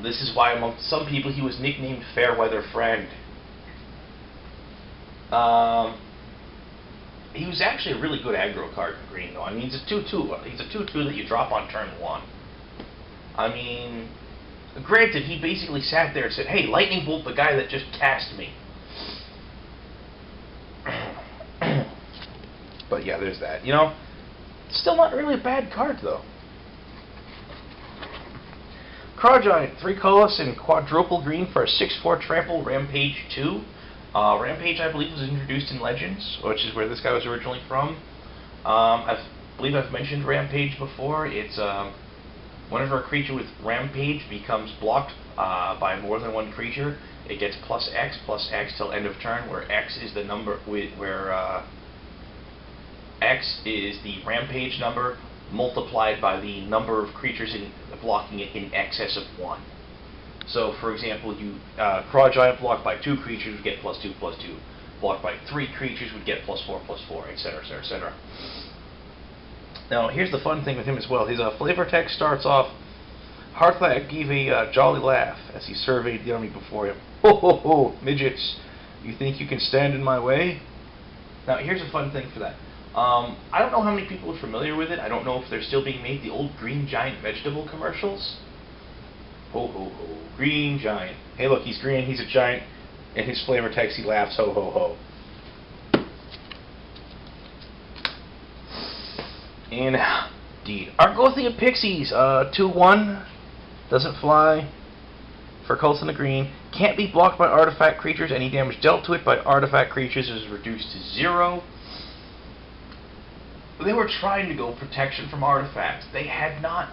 This is why among some people he was nicknamed Fairweather Friend. He was actually a really good aggro card for green, though. I mean, he's a 2/2. He's a 2/2 that you drop on turn 1. I mean, granted, he basically sat there and said, "Hey, lightning bolt the guy that just cast me." But yeah, there's that. You know, still not really a bad card, though. Craw Giant, 3 colorless and quadruple green for a 6/4 trample, Rampage 2. Rampage, I believe, was introduced in Legends, which is where this guy was originally from. I believe I've mentioned Rampage before. It's whenever a creature with Rampage becomes blocked by more than one creature, it gets +X till end of turn, where X is the number X is the Rampage number multiplied by the number of creatures blocking it in excess of 1. So, for example, you Craw Giant blocked by 2 creatures would get +2/+2. Blocked by 3 creatures would get +4/+4, etc., etc., etc. Now, here's the fun thing with him as well. His flavor text starts off, Hearthag gave a jolly laugh as he surveyed the enemy before him. Ho ho ho, midgets, you think you can stand in my way? Now, here's a fun thing for that. I don't know how many people are familiar with it. I don't know if they're still being made, the old Green Giant vegetable commercials. Ho ho ho, Green Giant. Hey look, he's green, he's a giant, and his flavor text, he laughs, ho ho ho. Indeed. Argothian Pixies, 2/1, doesn't fly, for colors in the green, can't be blocked by artifact creatures, any damage dealt to it by artifact creatures is reduced to 0. They were trying to go protection from artifacts. They had not...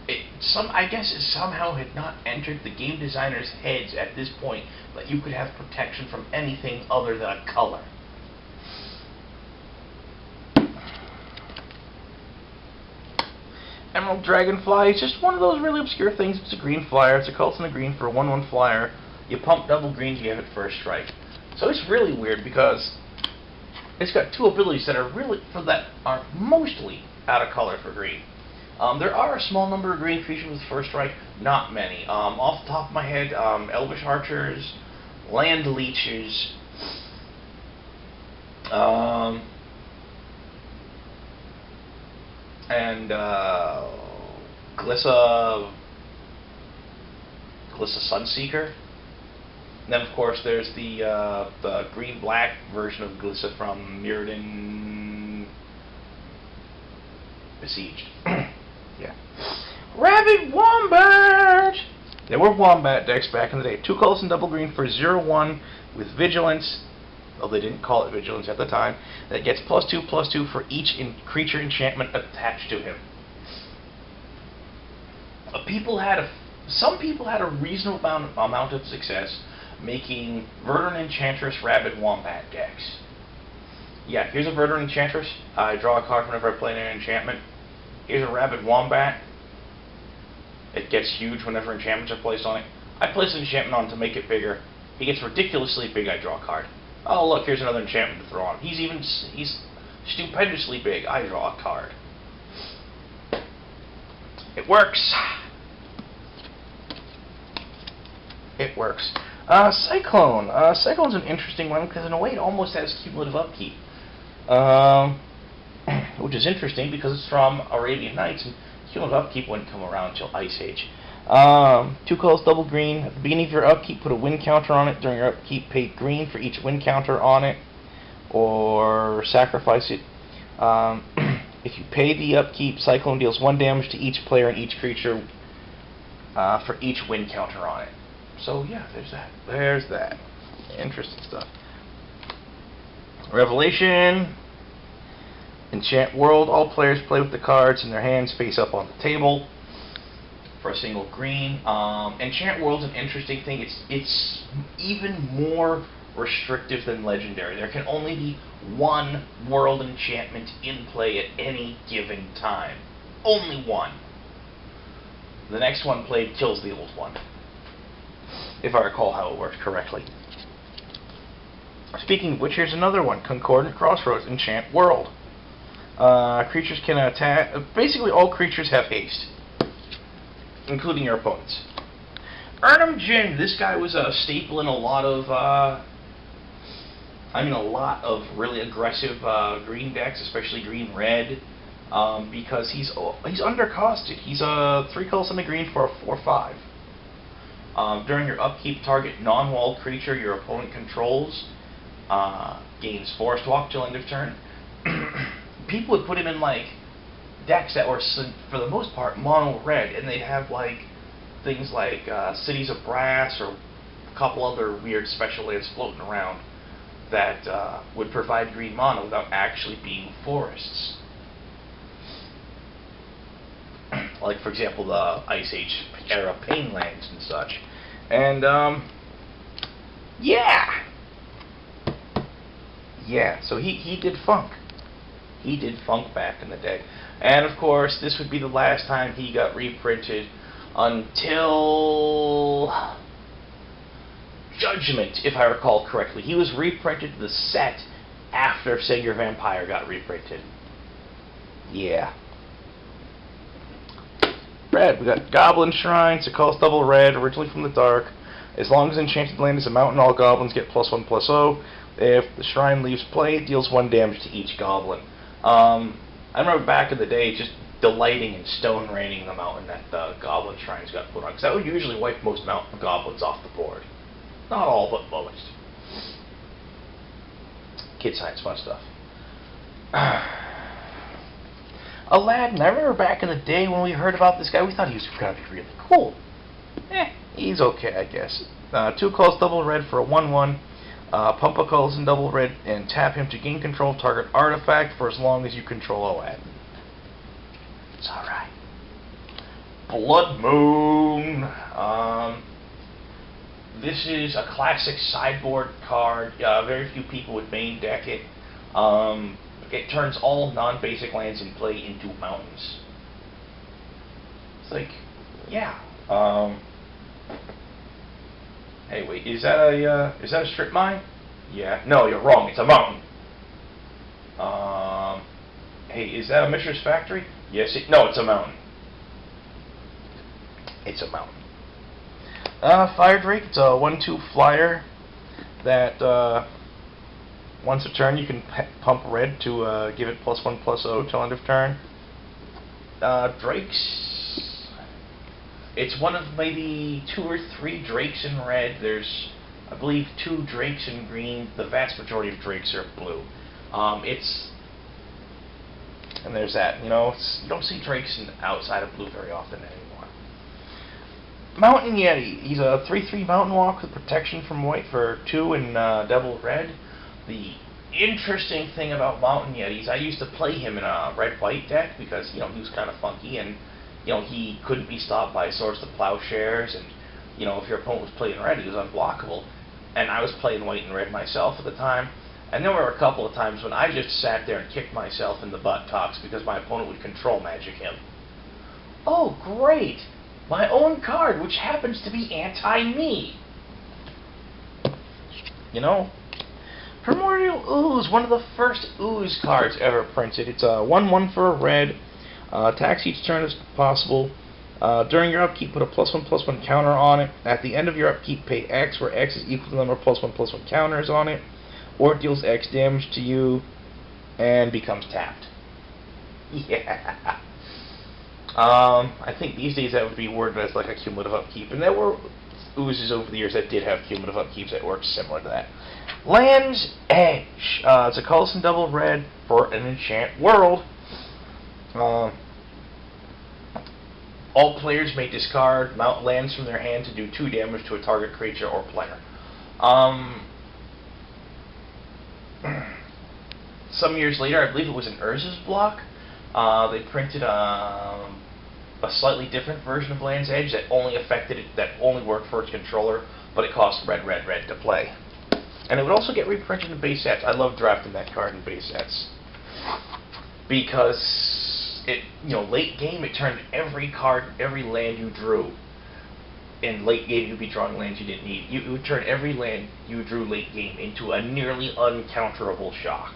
I guess it somehow had not entered the game designers' heads at this point that you could have protection from anything other than a color. Emerald Dragonfly is just one of those really obscure things. It's a green flyer. It's a cult in a green for a 1/1 flyer. You pump double greens, you have it first strike. So it's really weird because it's got 2 abilities that are mostly out of color for green. There are a small number of green creatures with first strike, not many. Off the top of my head, Elvish Archers, Land Leeches, and Glissa Sunseeker. And then, of course, there's the green-black version of Glissa from Mirrodin Besieged. Yeah. Rabid Wombat! There were Wombat decks back in the day. 2 colors and double green for 0/1 with Vigilance. Well, they didn't call it Vigilance at the time. That gets +2/+2 for each creature enchantment attached to him. Some people had a reasonable amount of success making Verdant Enchantress Rabid Wombat decks. Yeah, here's a Verdant Enchantress. I draw a card whenever I play an enchantment. Here's a Rabid Wombat. It gets huge whenever enchantments are placed on it. I place an enchantment on to make it bigger. He gets ridiculously big, I draw a card. Oh look, here's another enchantment to throw on. He's stupendously big, I draw a card. It works. It works. Cyclone. Cyclone's an interesting one because in a way it almost has cumulative upkeep. Which is interesting because it's from Arabian Nights and cumulative upkeep wouldn't come around until Ice Age. 2 colors, double green. At the beginning of your upkeep, put a win counter on it. During your upkeep, pay green for each win counter on it, or sacrifice it. If you pay the upkeep, Cyclone deals 1 damage to each player and each creature for each win counter on it. So yeah, there's that. There's that. Interesting stuff. Revelation. Enchant World. All players play with the cards in their hands face up on the table for a single green. Enchant World's an interesting thing. It's even more restrictive than Legendary. There can only be 1 world enchantment in play at any given time. Only 1. The next one played kills the old one, if I recall how it works correctly. Speaking of which, here's another one. Concordant Crossroads, Enchant World. Creatures can attack. Basically, all creatures have haste, including your opponents. Erhnam Djinn. This guy was a staple in a lot of, a lot of really aggressive green decks, especially green-red, because he's undercosted. He's a 3 colors and a green for a 4/5. During your upkeep, target non-walled creature your opponent controls gains Forest Walk till end of turn. People would put him in like decks that were, for the most part, mono red, and they'd have like things like Cities of Brass or a couple other weird special lands floating around that would provide green mono without actually being forests. Like, for example, the Ice Age era Pain lands and such. And, yeah! Yeah, so he did funk. He did funk back in the day. And, of course, this would be the last time he got reprinted until Judgment, if I recall correctly. He was reprinted the set after Sacred Vampire got reprinted. Yeah. Red. We got Goblin Shrine. It costs double red, originally from the dark. As long as enchanted land is a mountain, all goblins get +1/+0. If the shrine leaves play, it deals 1 damage to each goblin. I remember back in the day just delighting in stone raining the mountain that the Goblin Shrines got put on, because that would usually wipe most mountain goblins off the board. Not all, but most. Kid science, fun stuff. Aladdin. I remember back in the day when we heard about this guy, we thought he was going to be really cool. He's okay, I guess. 2 colors, double red for a 1/1. Pump a colors in double red and tap him to gain control of target artifact for as long as you control Aladdin. It's alright. Blood Moon. This is a classic sideboard card. Very few people would main deck it. It turns all non-basic lands in play into mountains. It's like, yeah. Hey, wait, is that a strip mine? Yeah. No, you're wrong. It's a mountain. Hey, is that a Mishra's Factory? Yes. No, it's a mountain. It's a mountain. Fire Drake. It's a 1/2 flyer that once a turn you can pump red to give it +1/+0 till end of turn. Drakes. It's one of maybe 2 or 3 Drakes in red. There's, I believe, 2 Drakes in green. The vast majority of Drakes are blue. And there's that. You know, you don't see Drakes outside of blue very often anymore. Mountain Yeti. He's a 3/3 Mountain Walk with protection from white for 2 and double red. The interesting thing about Mountain Yetis, I used to play him in a red-white deck because, he was kind of funky and, he couldn't be stopped by Swords to Plowshares, and, if your opponent was playing red, he was unblockable. And I was playing white and red myself at the time, and there were a couple of times when I just sat there and kicked myself in the buttocks because my opponent would control magic him. Oh, great! My own card, which happens to be anti-me. Primordial Ooze, one of the first Ooze cards ever printed. It's a 1/1 for a red. Attacks each turn as possible. During your upkeep, put a +1/+1 counter on it. At the end of your upkeep, pay X, where X is equal to the number of +1/+1 counters on it, or it deals X damage to you and becomes tapped. Yeah. I think these days that would be worded as like a cumulative upkeep, and there were oozes over the years that did have cumulative upkeeps that worked similar to that. Land's Edge. It's a colorless and double red for an enchant world. All players may discard mount lands from their hand to do 2 damage to a target creature or player. Some years later, I believe it was in Urza's block, they printed a slightly different version of Land's Edge that only worked for its controller, but it cost red to play. And it would also get reprinted in base sets. I love drafting that card in base sets because late game it turned every land you drew. In late game, you'd be drawing lands you didn't need. It would turn every land you drew late game into a nearly uncounterable shock,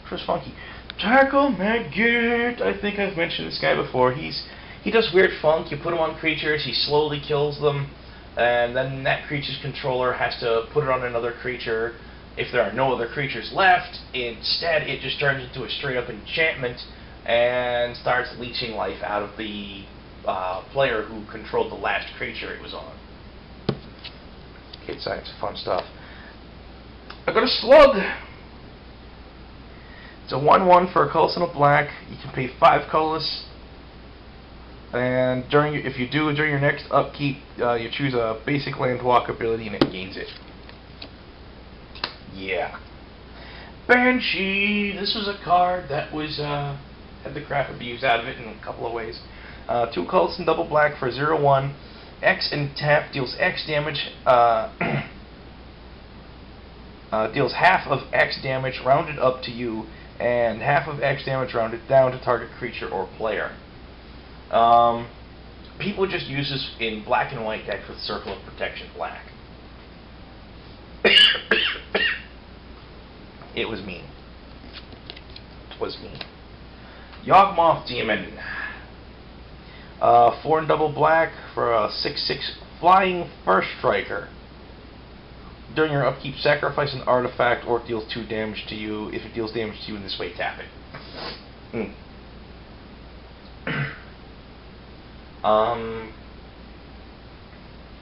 which was funky. Tackle Maggot. I think I've mentioned this guy before. He does weird funk. You put him on creatures, he slowly kills them, and then that creature's controller has to put it on another creature. If there are no other creatures left, instead it just turns into a straight-up enchantment and starts leeching life out of the player who controlled the last creature it was on. Kid science, fun stuff. I got a Slug. It's a 1/1 for a colorless and a black. You can pay 5 colorless, and during your next upkeep, you choose a basic land walk ability and it gains it. Yeah. Banshee. This was a card that was had the crap abused out of it in a couple of ways. 2 colorless and double black for 0/1. X and tap deals X damage. Deals half of X damage rounded up to you, and half of X damage rounded down to target creature or player. People just use this in black and white decks with Circle of Protection black. It was mean. It was mean. Yawgmoth Demon. 4 and double black for a 6/6 flying first striker. During your upkeep, sacrifice an artifact or it deals 2 damage to you. If it deals damage to you in this way, tap it.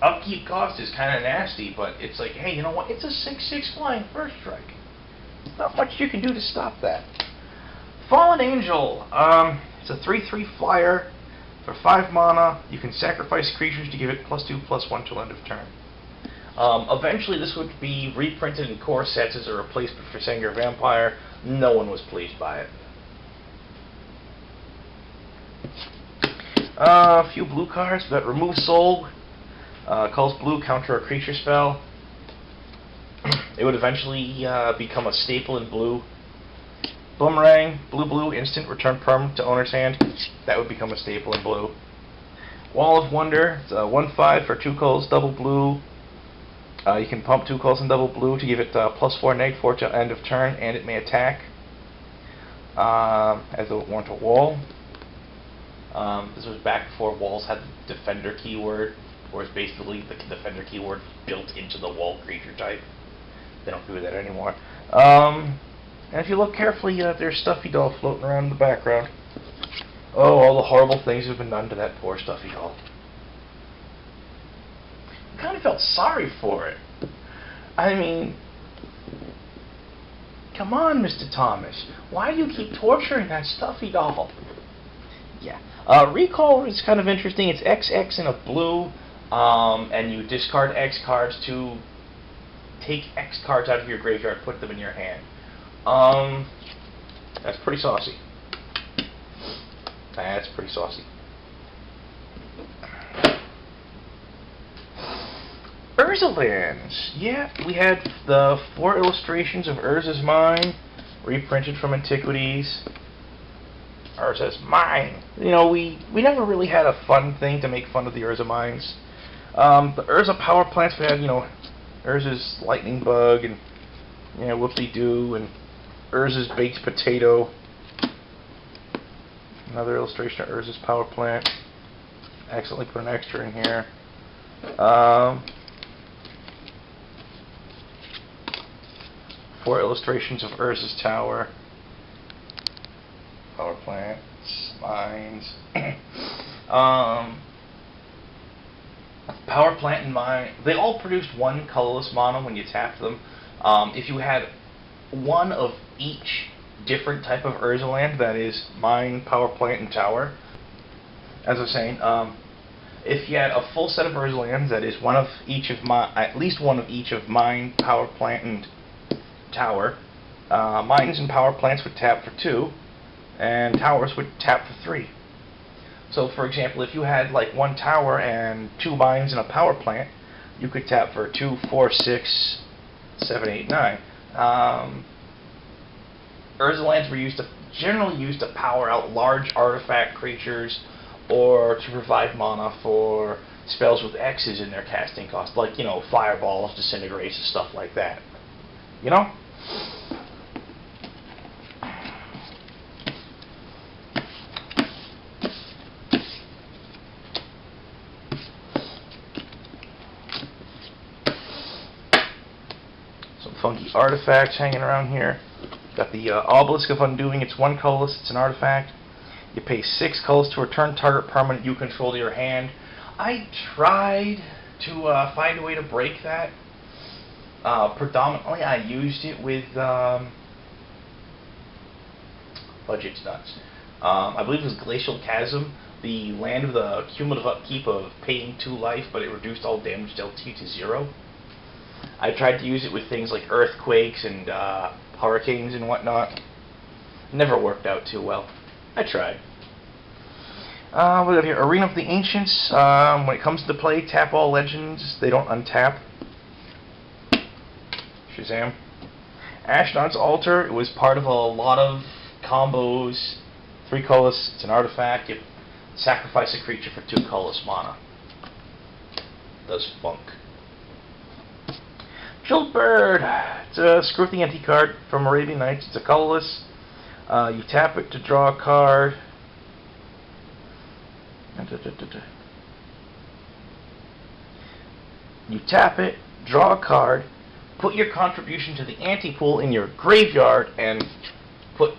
Upkeep cost is kind of nasty, but it's like, hey, you know what? It's a 6/6 flying first strike. Not much you can do to stop that. Fallen Angel. It's a 3/3 flyer for 5 mana. You can sacrifice creatures to give it +2/+1 till end of turn. Eventually, this would be reprinted in core sets as a replacement for Sengir Vampire. No one was pleased by it. A few blue cards. We've got Remove Soul. Calls blue, counter a creature spell. It would eventually become a staple in blue. Boomerang, blue, instant, return permanent to owner's hand. That would become a staple in blue. Wall of Wonder. It's a 1/5 for 2 colors, double blue. You can pump 2 colors and double blue to give it +4/-4 till end of turn, and it may attack as a warrant a wall. This was back before walls had the defender keyword, or it's basically the defender keyword built into the wall creature type. They don't do that anymore. And if you look carefully, there's Stuffy Doll floating around in the background. Oh, all the horrible things have been done to that poor Stuffy Doll. I kind of felt sorry for it. I mean, come on, Mr. Thomas. Why do you keep torturing that Stuffy Doll? Yeah. Recall is kind of interesting. It's XX in a blue. and you discard X cards to take X cards out of your graveyard, put them in your hand. That's pretty saucy. That's pretty saucy. Urza lands. Yeah, we had the 4 illustrations of Urza's Mine, reprinted from Antiquities. Urza's Mine. You know, we never really had a fun thing to make fun of the Urza Mines. The Urza power plants, we had, you know, Urza's Lightning Bug, and, you know, Whoop-de-Doo, and Urza's Baked Potato. Another illustration of Urza's power plant. Accidentally put an extra in here. 4 illustrations of Urza's Tower. Power plants, mines. Power plant and mine, they all produced 1 colorless mono when you tapped them. If you had 1 of each different type of Urza land, that is mine, power plant, and tower. As I was saying, if you had a full set of Urza lands, that is one of each of at least one of each of mine, power plant, and tower, mines and power plants would tap for 2, and towers would tap for 3. So, for example, if you had like 1 tower and 2 mines and a power plant, you could tap for 2, 4, 6, 7, 8, 9. Urza lands were generally used to power out large artifact creatures or to provide mana for spells with X's in their casting cost, like, you know, fireballs, disintegrates, and stuff like that. You know? Some funky artifacts hanging around here. Got the Obelisk of Undoing. It's 1 colorless. It's an artifact. You pay 6 colors to return target permanent you control to your hand. I tried to find a way to break that. Predominantly, I used it with Budget's nuts. I believe it was Glacial Chasm, the land with the cumulative upkeep of paying 2 life, but it reduced all damage dealt to you to 0. I tried to use it with things like earthquakes and hurricanes and whatnot. Never worked out too well. I tried. We got here Arena of the Ancients. When it comes to play, tap all legends. They don't untap. Shazam. Ashnod's Altar. It was part of a lot of combos. 3 colorless. It's an artifact. You sacrifice a creature for 2 colorless mana. Does funk. Chilled Bird. It's a Screw the Ante card from Arabian Nights. It's a colorless. You tap it to draw a card. You tap it, draw a card, put your contribution to the ante pool in your graveyard, and put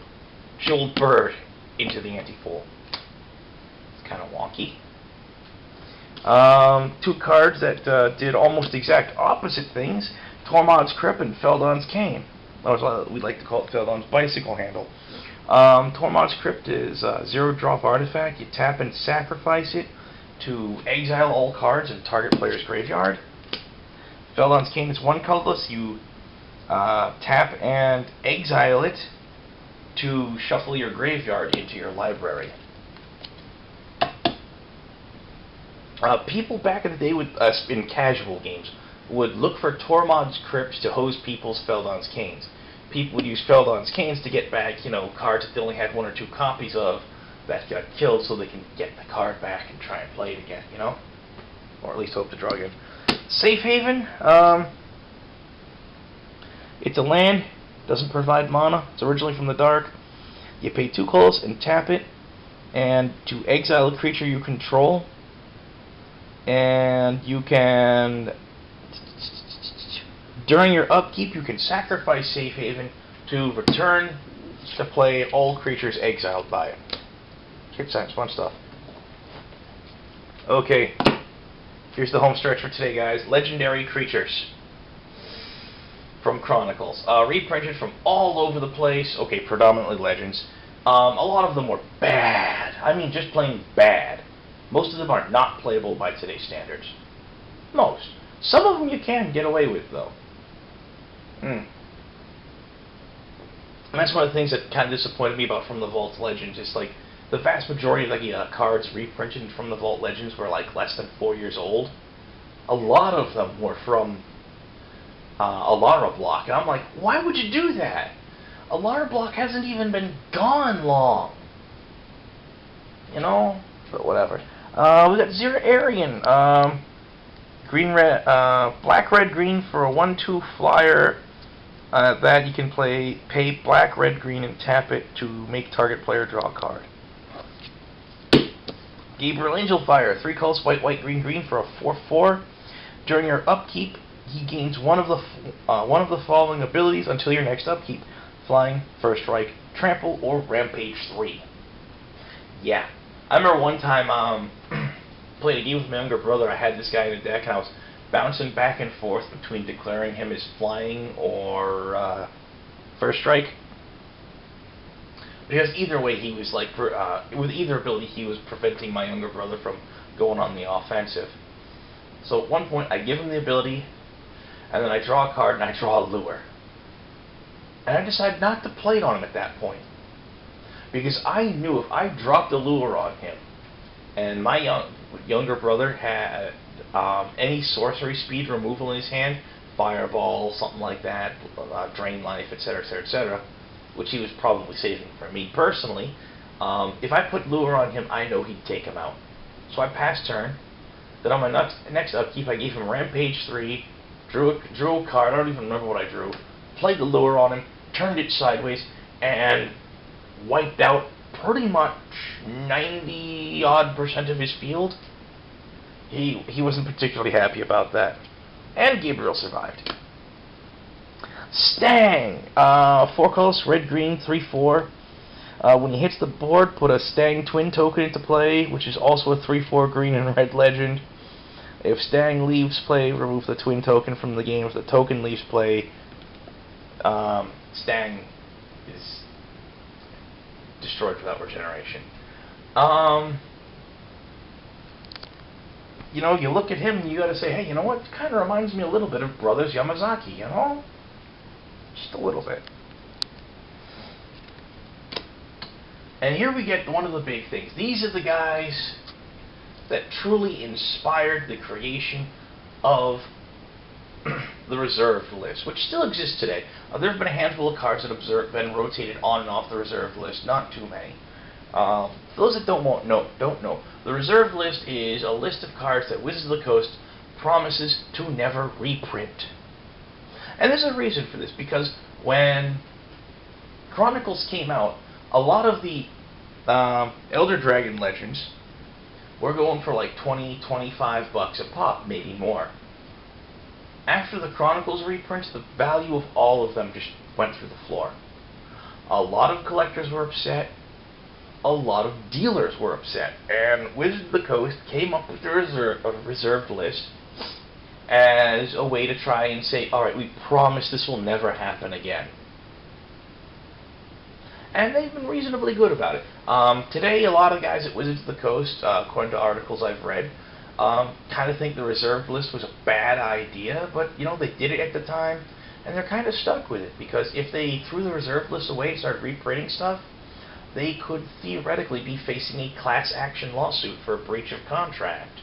Chilled Bird into the ante pool. It's kind of wonky. 2 cards that did almost exact opposite things. Tormod's Crypt and Feldon's Cane. We like to call it Feldon's Bicycle Handle. Tormod's Crypt is a 0-drop artifact. You tap and sacrifice it to exile all cards in target player's graveyard. Feldon's Cane is 1 colorless. You tap and exile it to shuffle your graveyard into your library. People back in the day in casual games would look for Tormod's Crypts to hose people's Feldon's Canes. People would use Feldon's Canes to get back, you know, cards that they only had 1 or 2 copies of that got killed, so they can get the card back and try and play it again, you know? Or at least hope to draw again. Safe Haven, it's a land, doesn't provide mana, it's originally from the dark. You pay 2 colors and tap it, and to exile a creature you control, and you can, during your upkeep, you can sacrifice Safe Haven to return to play all creatures exiled by it. Kid science, fun stuff. Okay, here's the home stretch for today, guys. Legendary creatures from Chronicles. Reprinted from all over the place. Okay, predominantly legends. A lot of them were bad. I mean, just plain bad. Most of them are not playable by today's standards. Most. Some of them you can get away with, though. And that's one of the things that kind of disappointed me about From the Vault Legends. It's like the vast majority of the cards reprinted from the Vault Legends were like less than 4 years old. A lot of them were from Alara Block, and I'm like, why would you do that? Alara Block hasn't even been gone long. You know? But whatever. We got Zero Arian. Green, red, black, red, green for a 1/2 flyer. That you can pay black, red, green, and tap it to make target player draw a card. Gabriel Angelfire, 3 colors, white, white, green, green for a 4/4. During your upkeep, he gains one of the following abilities until your next upkeep: Flying, First Strike, Trample, or Rampage 3. Yeah, I remember one time played a game with my younger brother. I had this guy in the deck, and I was bouncing back and forth between declaring him as Flying or First Strike. Because either way, he was like, with either ability, he was preventing my younger brother from going on the offensive. So at one point, I give him the ability, and then I draw a card, and I draw a lure. And I decided not to play it on him at that point. Because I knew if I dropped a lure on him, and my younger brother had any sorcery speed removal in his hand, Fireball, something like that, Drain Life, etc., etc., etc., which he was probably saving for me personally, if I put lure on him, I know he'd take him out. So I passed turn. Then on my next upkeep, I gave him Rampage 3, drew a card, I don't even remember what I drew, played the lure on him, turned it sideways, and wiped out pretty much 90-odd% of his field. He wasn't particularly happy about that. And Gabriel survived. Stang! 4 colors, red, green, 3/4. When he hits the board, put a Stang Twin token into play, which is also a 3/4 green and red legend. If Stang leaves play, remove the Twin token from the game. If the token leaves play, Stang is destroyed without regeneration. You know, you look at him and you gotta say, hey, you know what? It kind of reminds me a little bit of Brothers Yamazaki, you know? Just a little bit. And here we get one of the big things. These are the guys that truly inspired the creation of the reserved list, which still exists today. There have been a handful of cards that have been rotated on and off the reserved list, not too many. Those that don't know. The reserved list is a list of cards that Wizards of the Coast promises to never reprint. And there's a reason for this, because when Chronicles came out, a lot of the Elder Dragon Legends were going for like $20-25 a pop, maybe more. After the Chronicles reprints, the value of all of them just went through the floor. A lot of collectors were upset. A lot of dealers were upset. And Wizards of the Coast came up with a reserved list as a way to try and say, alright, we promise this will never happen again. And they've been reasonably good about it. Today, a lot of guys at Wizards of the Coast, according to articles I've read, kind of think the reserved list was a bad idea, but, you know, they did it at the time, and they're kind of stuck with it, because if they threw the reserved list away and started reprinting stuff, they could theoretically be facing a class action lawsuit for a breach of contract.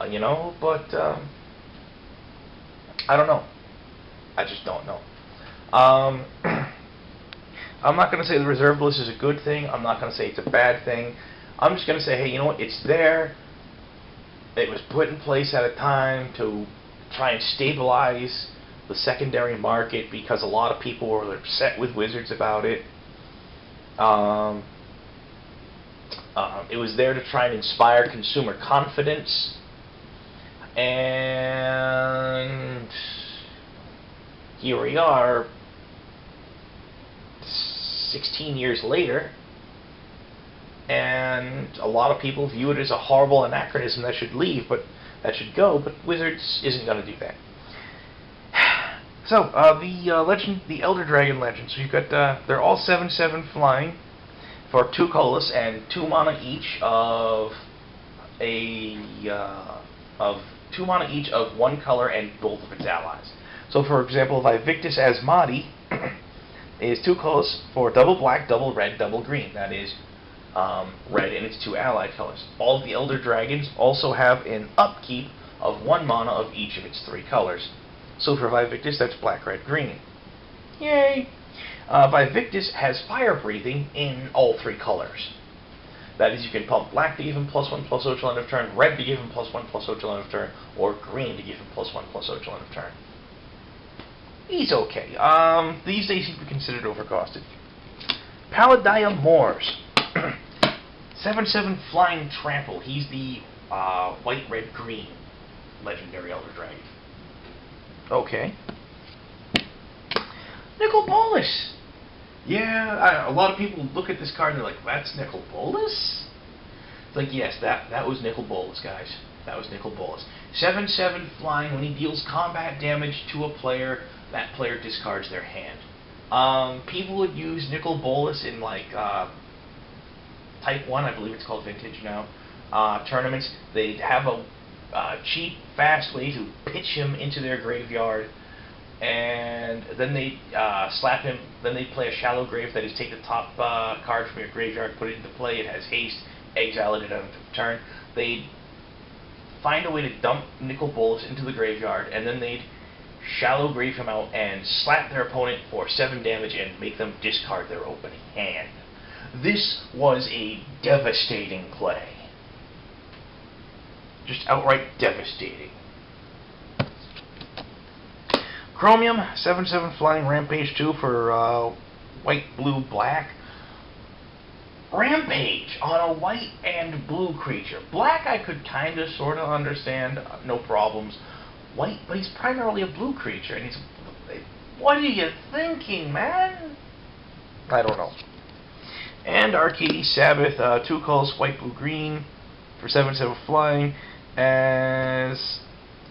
You know, but, I don't know. I just don't know. I'm not going to say the reserved list is a good thing. I'm not going to say it's a bad thing. I'm just going to say, hey, you know what? It's there. It was put in place at a time to try and stabilize the secondary market, because a lot of people were upset with Wizards about it. It was there to try and inspire consumer confidence. And here we are, 16 years later, and a lot of people view it as a horrible anachronism that should go, but Wizards isn't going to do that. So, the Elder Dragon Legend. So you've got, they're all 7/7 flying for 2 colorless and 2 mana each of 2 mana each of 1 color and both of its allies. So, for example, Vivictus Asmati is 2 colors for double black, double red, double green. That is red and its 2 allied colors. All of the Elder Dragons also have an upkeep of 1 mana of each of its 3 colors. So for Vivictus, that's black, red, green. Yay! Vivictus has fire breathing in all 3 colors. That is, you can pump black to give him +1/+0 till end of turn, red to give him +1/+0 till end of turn, or green to give him +1/+0 till end of turn. He's okay. These days he'd be considered overcosted. Palladium Moors. 7/7 Flying Trample. He's the white, red, green legendary Elder Dragon. Okay. Nicol Bolas. Yeah, a lot of people look at this card and they're like, that's Nicol Bolas? It's like, yes, that was Nicol Bolas, guys. That was Nicol Bolas. 7/7 flying. When he deals combat damage to a player, that player discards their hand. People would use Nicol Bolas in, like, Type 1, I believe it's called Vintage now, tournaments. They'd have a cheap, fast way to pitch him into their graveyard, and then they slap him. Then they play a Shallow Grave, that is, take the top card from your graveyard, put it into play. It has haste, exile it at the end of the turn. They'd find a way to dump Nicol Bolas into the graveyard, and then they'd Shallow Grave him out and slap their opponent for 7 damage and make them discard their opening hand. This was a devastating play. Just outright devastating. Chromium, 7/7 Flying Rampage 2 for white, blue, black. Rampage on a white and blue creature. Black I could kind of, sort of understand, no problems. White, but he's primarily a blue creature, and he's... What are you thinking, man? I don't know. And Arcades Sabbath, 2 colors, white, blue, green, for 7/7 Flying. As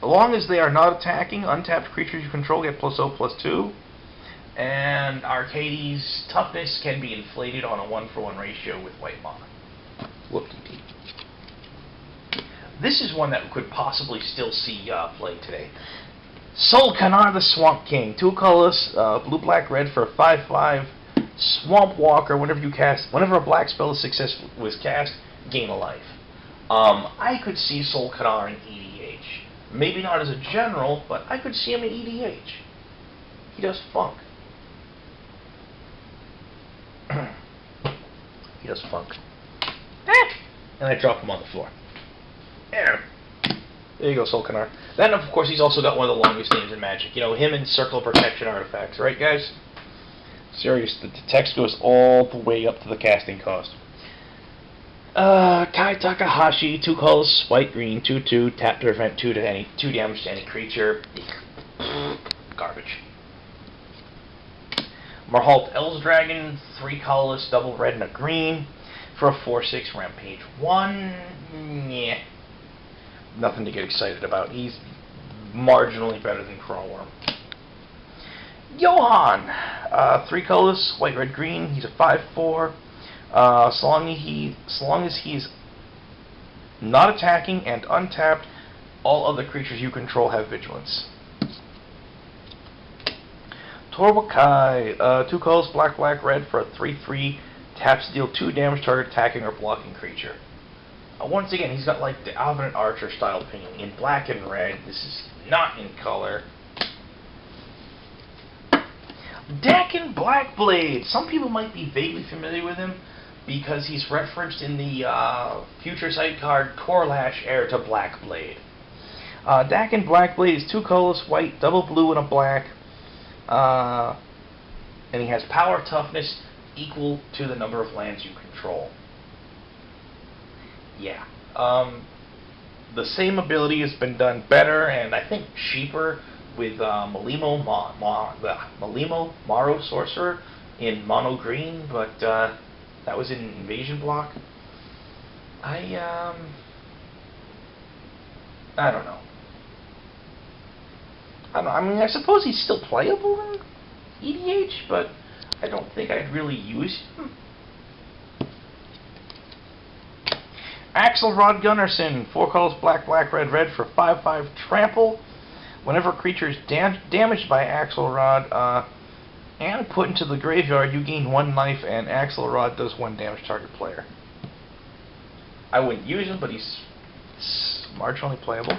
long as they are not attacking, untapped creatures you control get +0/+2. And Arcades' toughness can be inflated on a 1-for-1 ratio with white mana. Whoop-de-dee. This is one that could possibly still see play today. Solkanar the Swamp King. 2 colors, blue, black, red for 5/5. Swamp Walker. Whenever a black spell was cast, gain a life. I could see Solkanar in EDH. Maybe not as a general, but I could see him in EDH. He does funk. He does funk. And I drop him on the floor. There you go, Solkanar. Then, of course, he's also got one of the longest names in Magic. You know, him and Circle of Protection artifacts, right, guys? Serious, the text goes all the way up to the casting cost. Kai Takahashi, 2 colors, white, green, 2/2, tap to prevent 2 damage to any creature. Garbage. Marhault Eldragon, 3 colors, double red and a green, for a 4/6 Rampage 1. Yeah. Nothing to get excited about. He's marginally better than Crawlworm. Johan, 3 colors, white, red, green. He's a 5/4. So long as he's not attacking and untapped, all other creatures you control have vigilance. Torwakai, 2 colors, black, black, red for a 3/3. Taps to deal 2 damage to target attacking or blocking creature. Once again, he's got like the Alvin Archer style painting in black and red. This is not in color. Dakin Blackblade. Some people might be vaguely familiar with him because he's referenced in the Future Sight card Korlash, heir to Blackblade. Dakin Blackblade is 2 colors, white, double blue, and a black. And he has power toughness equal to the number of lands you control. Yeah. The same ability has been done better and I think cheaper with Malimo Maro Sorcerer in mono green, but that was in Invasion block. I don't know. I mean, I suppose he's still playable in EDH, but I don't think I'd really use him. Axelrod Gunnarsson, 4 colors, black, black, red, red for 5/5 trample. Whenever a creature is damaged by Axelrod and put into the graveyard, you gain 1 life, and Axelrod does 1 damage to target player. I wouldn't use him, but he's marginally playable.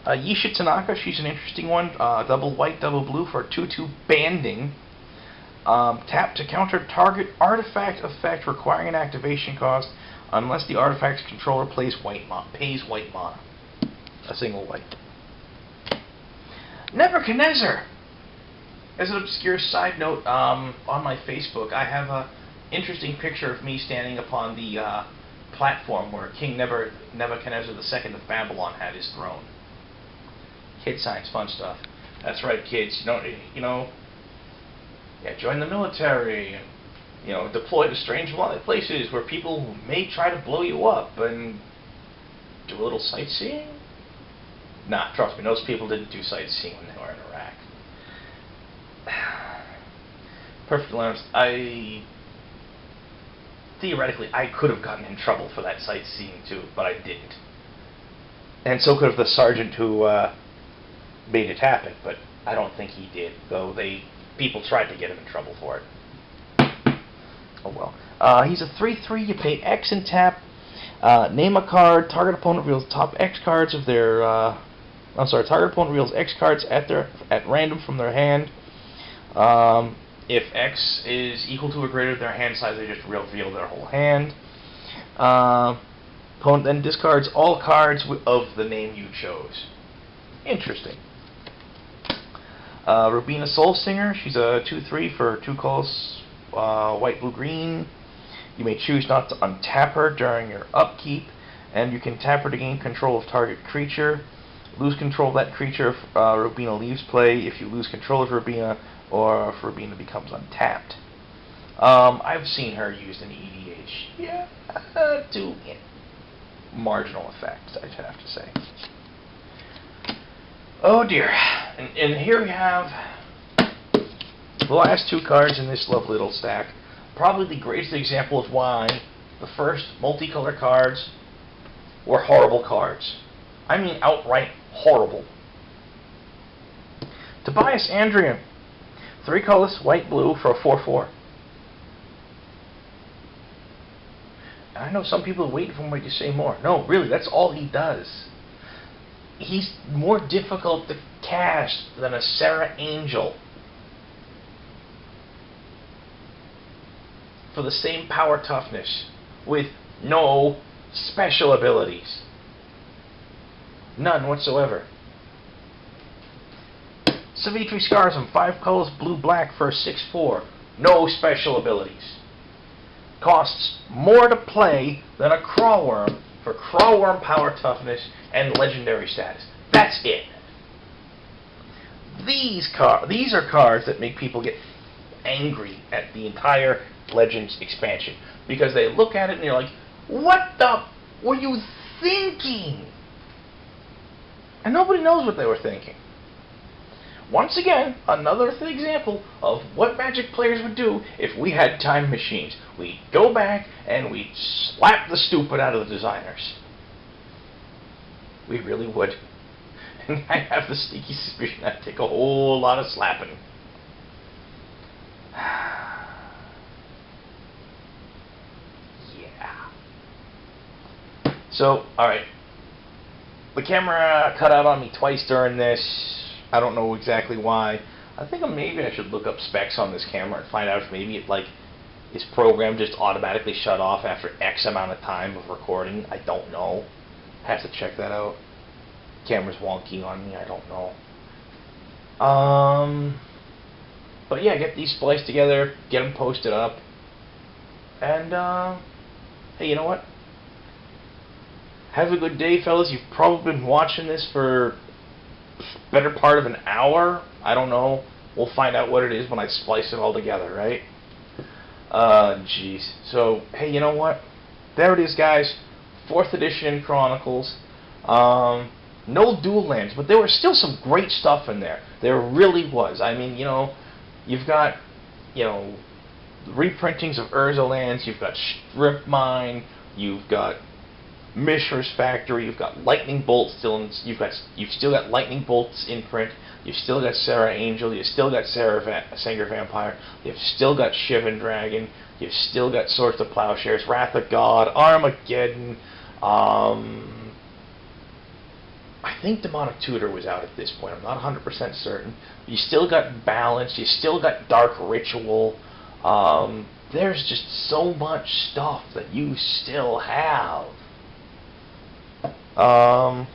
Yisha Tanaka, she's an interesting one. Double white, double blue for 2/2 banding. Tap to counter target artifact effect requiring an activation cost unless the artifact's controller pays white mana. A single white. Nebuchadnezzar! As an obscure side note, on my Facebook, I have an interesting picture of me standing upon the platform where King Nebuchadnezzar II of Babylon had his throne. Kid science, fun stuff. That's right, kids. Join the military, and deploy to strange places where people may try to blow you up, and do a little sightseeing. Nah, trust me, those people didn't do sightseeing when they were in Iraq. Perfectly honest, theoretically, I could have gotten in trouble for that sightseeing too, but I didn't. And so could have the sergeant who made it happen, but I don't think he did, though people tried to get him in trouble for it. Oh well. He's a 3/3, you pay X and tap, name a card, target opponent reveals top X cards of their, target opponent reveals X cards at random from their hand. If X is equal to or greater than their hand size, they just reveal their whole hand. Opponent then discards all cards of the name you chose. Interesting. Rubina Soulsinger, she's a 2/3 for 2 colors, white, blue, green. You may choose not to untap her during your upkeep, and you can tap her to gain control of target creature. Lose control of that creature if Rubina leaves play, if you lose control of Rubina, or if Rubina becomes untapped. I've seen her used in EDH. Yeah, to marginal effect, I'd have to say. Oh dear. And here we have the last 2 cards in this lovely little stack. Probably the greatest example of why the first multicolor cards were horrible cards. I mean outright horrible. Tobias Andrian, 3 colors, white, blue for a 4/4. I know some people are waiting for me to say more. No, really, that's all he does. He's more difficult to cast than a Serra Angel. For the same power toughness, with no special abilities. None whatsoever. Savitri Scarsum, 5 colors, blue, black for a 6/4. No special abilities. Costs more to play than a Crawlworm for Crawlworm power toughness and legendary status. That's it. These are cards that make people get angry at the entire Legends expansion, because they look at it and you're like, what the were you thinking? And nobody knows what they were thinking. Once again, another example of what Magic players would do if we had time machines. We'd go back and we'd slap the stupid out of the designers. We really would. And I have the sneaky suspicion that'd take a whole lot of slapping. Yeah. So, alright. The camera cut out on me twice during this. I don't know exactly why. I think maybe I should look up specs on this camera and find out if maybe it is programmed just automatically shut off after X amount of time of recording. I don't know. Have to check that out. Camera's wonky on me. I don't know. But yeah, get these spliced together, get them posted up, and hey, you know what? Have a good day, fellas. You've probably been watching this for better part of an hour. I don't know. We'll find out what it is when I splice it all together, right? Jeez. So, hey, you know what? There it is, guys. 4th edition Chronicles. No dual lands, but there was still some great stuff in there. There really was. I mean, you've got, reprintings of Urza lands. You've got Strip Mine. You've got Mishra's Factory. You've got Lightning Bolt still in. You've still got Lightning Bolt's imprint. You've still got Sarah Angel. You've still got Sanger Vampire. You've still got Shivan Dragon. You've still got Swords to Plowshares, Wrath of God, Armageddon. I think Demonic Tutor was out at this point. I'm not 100% certain. You still got Balance. You still got Dark Ritual. There's just so much stuff that you still have. I'll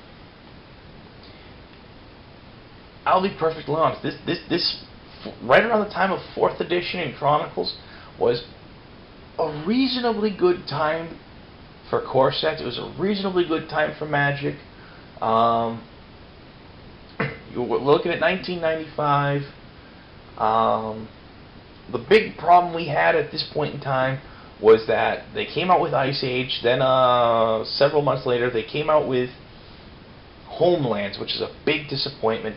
be perfectly honest. This right around the time of 4th edition in Chronicles was a reasonably good time for core sets. It was a reasonably good time for Magic. You were looking at 1995. The big problem we had at this point in time was that they came out with Ice Age, then several months later they came out with Homelands, which is a big disappointment,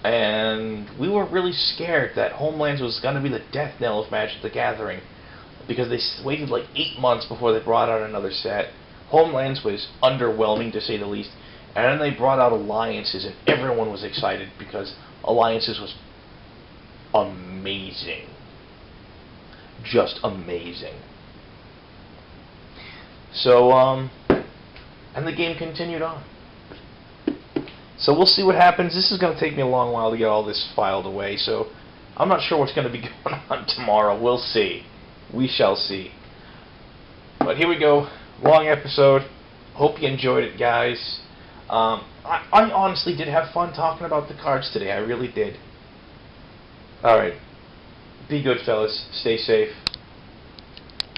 and we were really scared that Homelands was going to be the death knell of Magic the Gathering, because they waited like 8 months before they brought out another set. Homelands was underwhelming, to say the least, and then they brought out Alliances, and everyone was excited because Alliances was amazing. Just amazing. So, and the game continued on. So we'll see what happens. This is going to take me a long while to get all this filed away, so I'm not sure what's going to be going on tomorrow. We'll see. We shall see. But here we go. Long episode. Hope you enjoyed it, guys. I honestly did have fun talking about the cards today. I really did. Alright. Be good, fellas. Stay safe.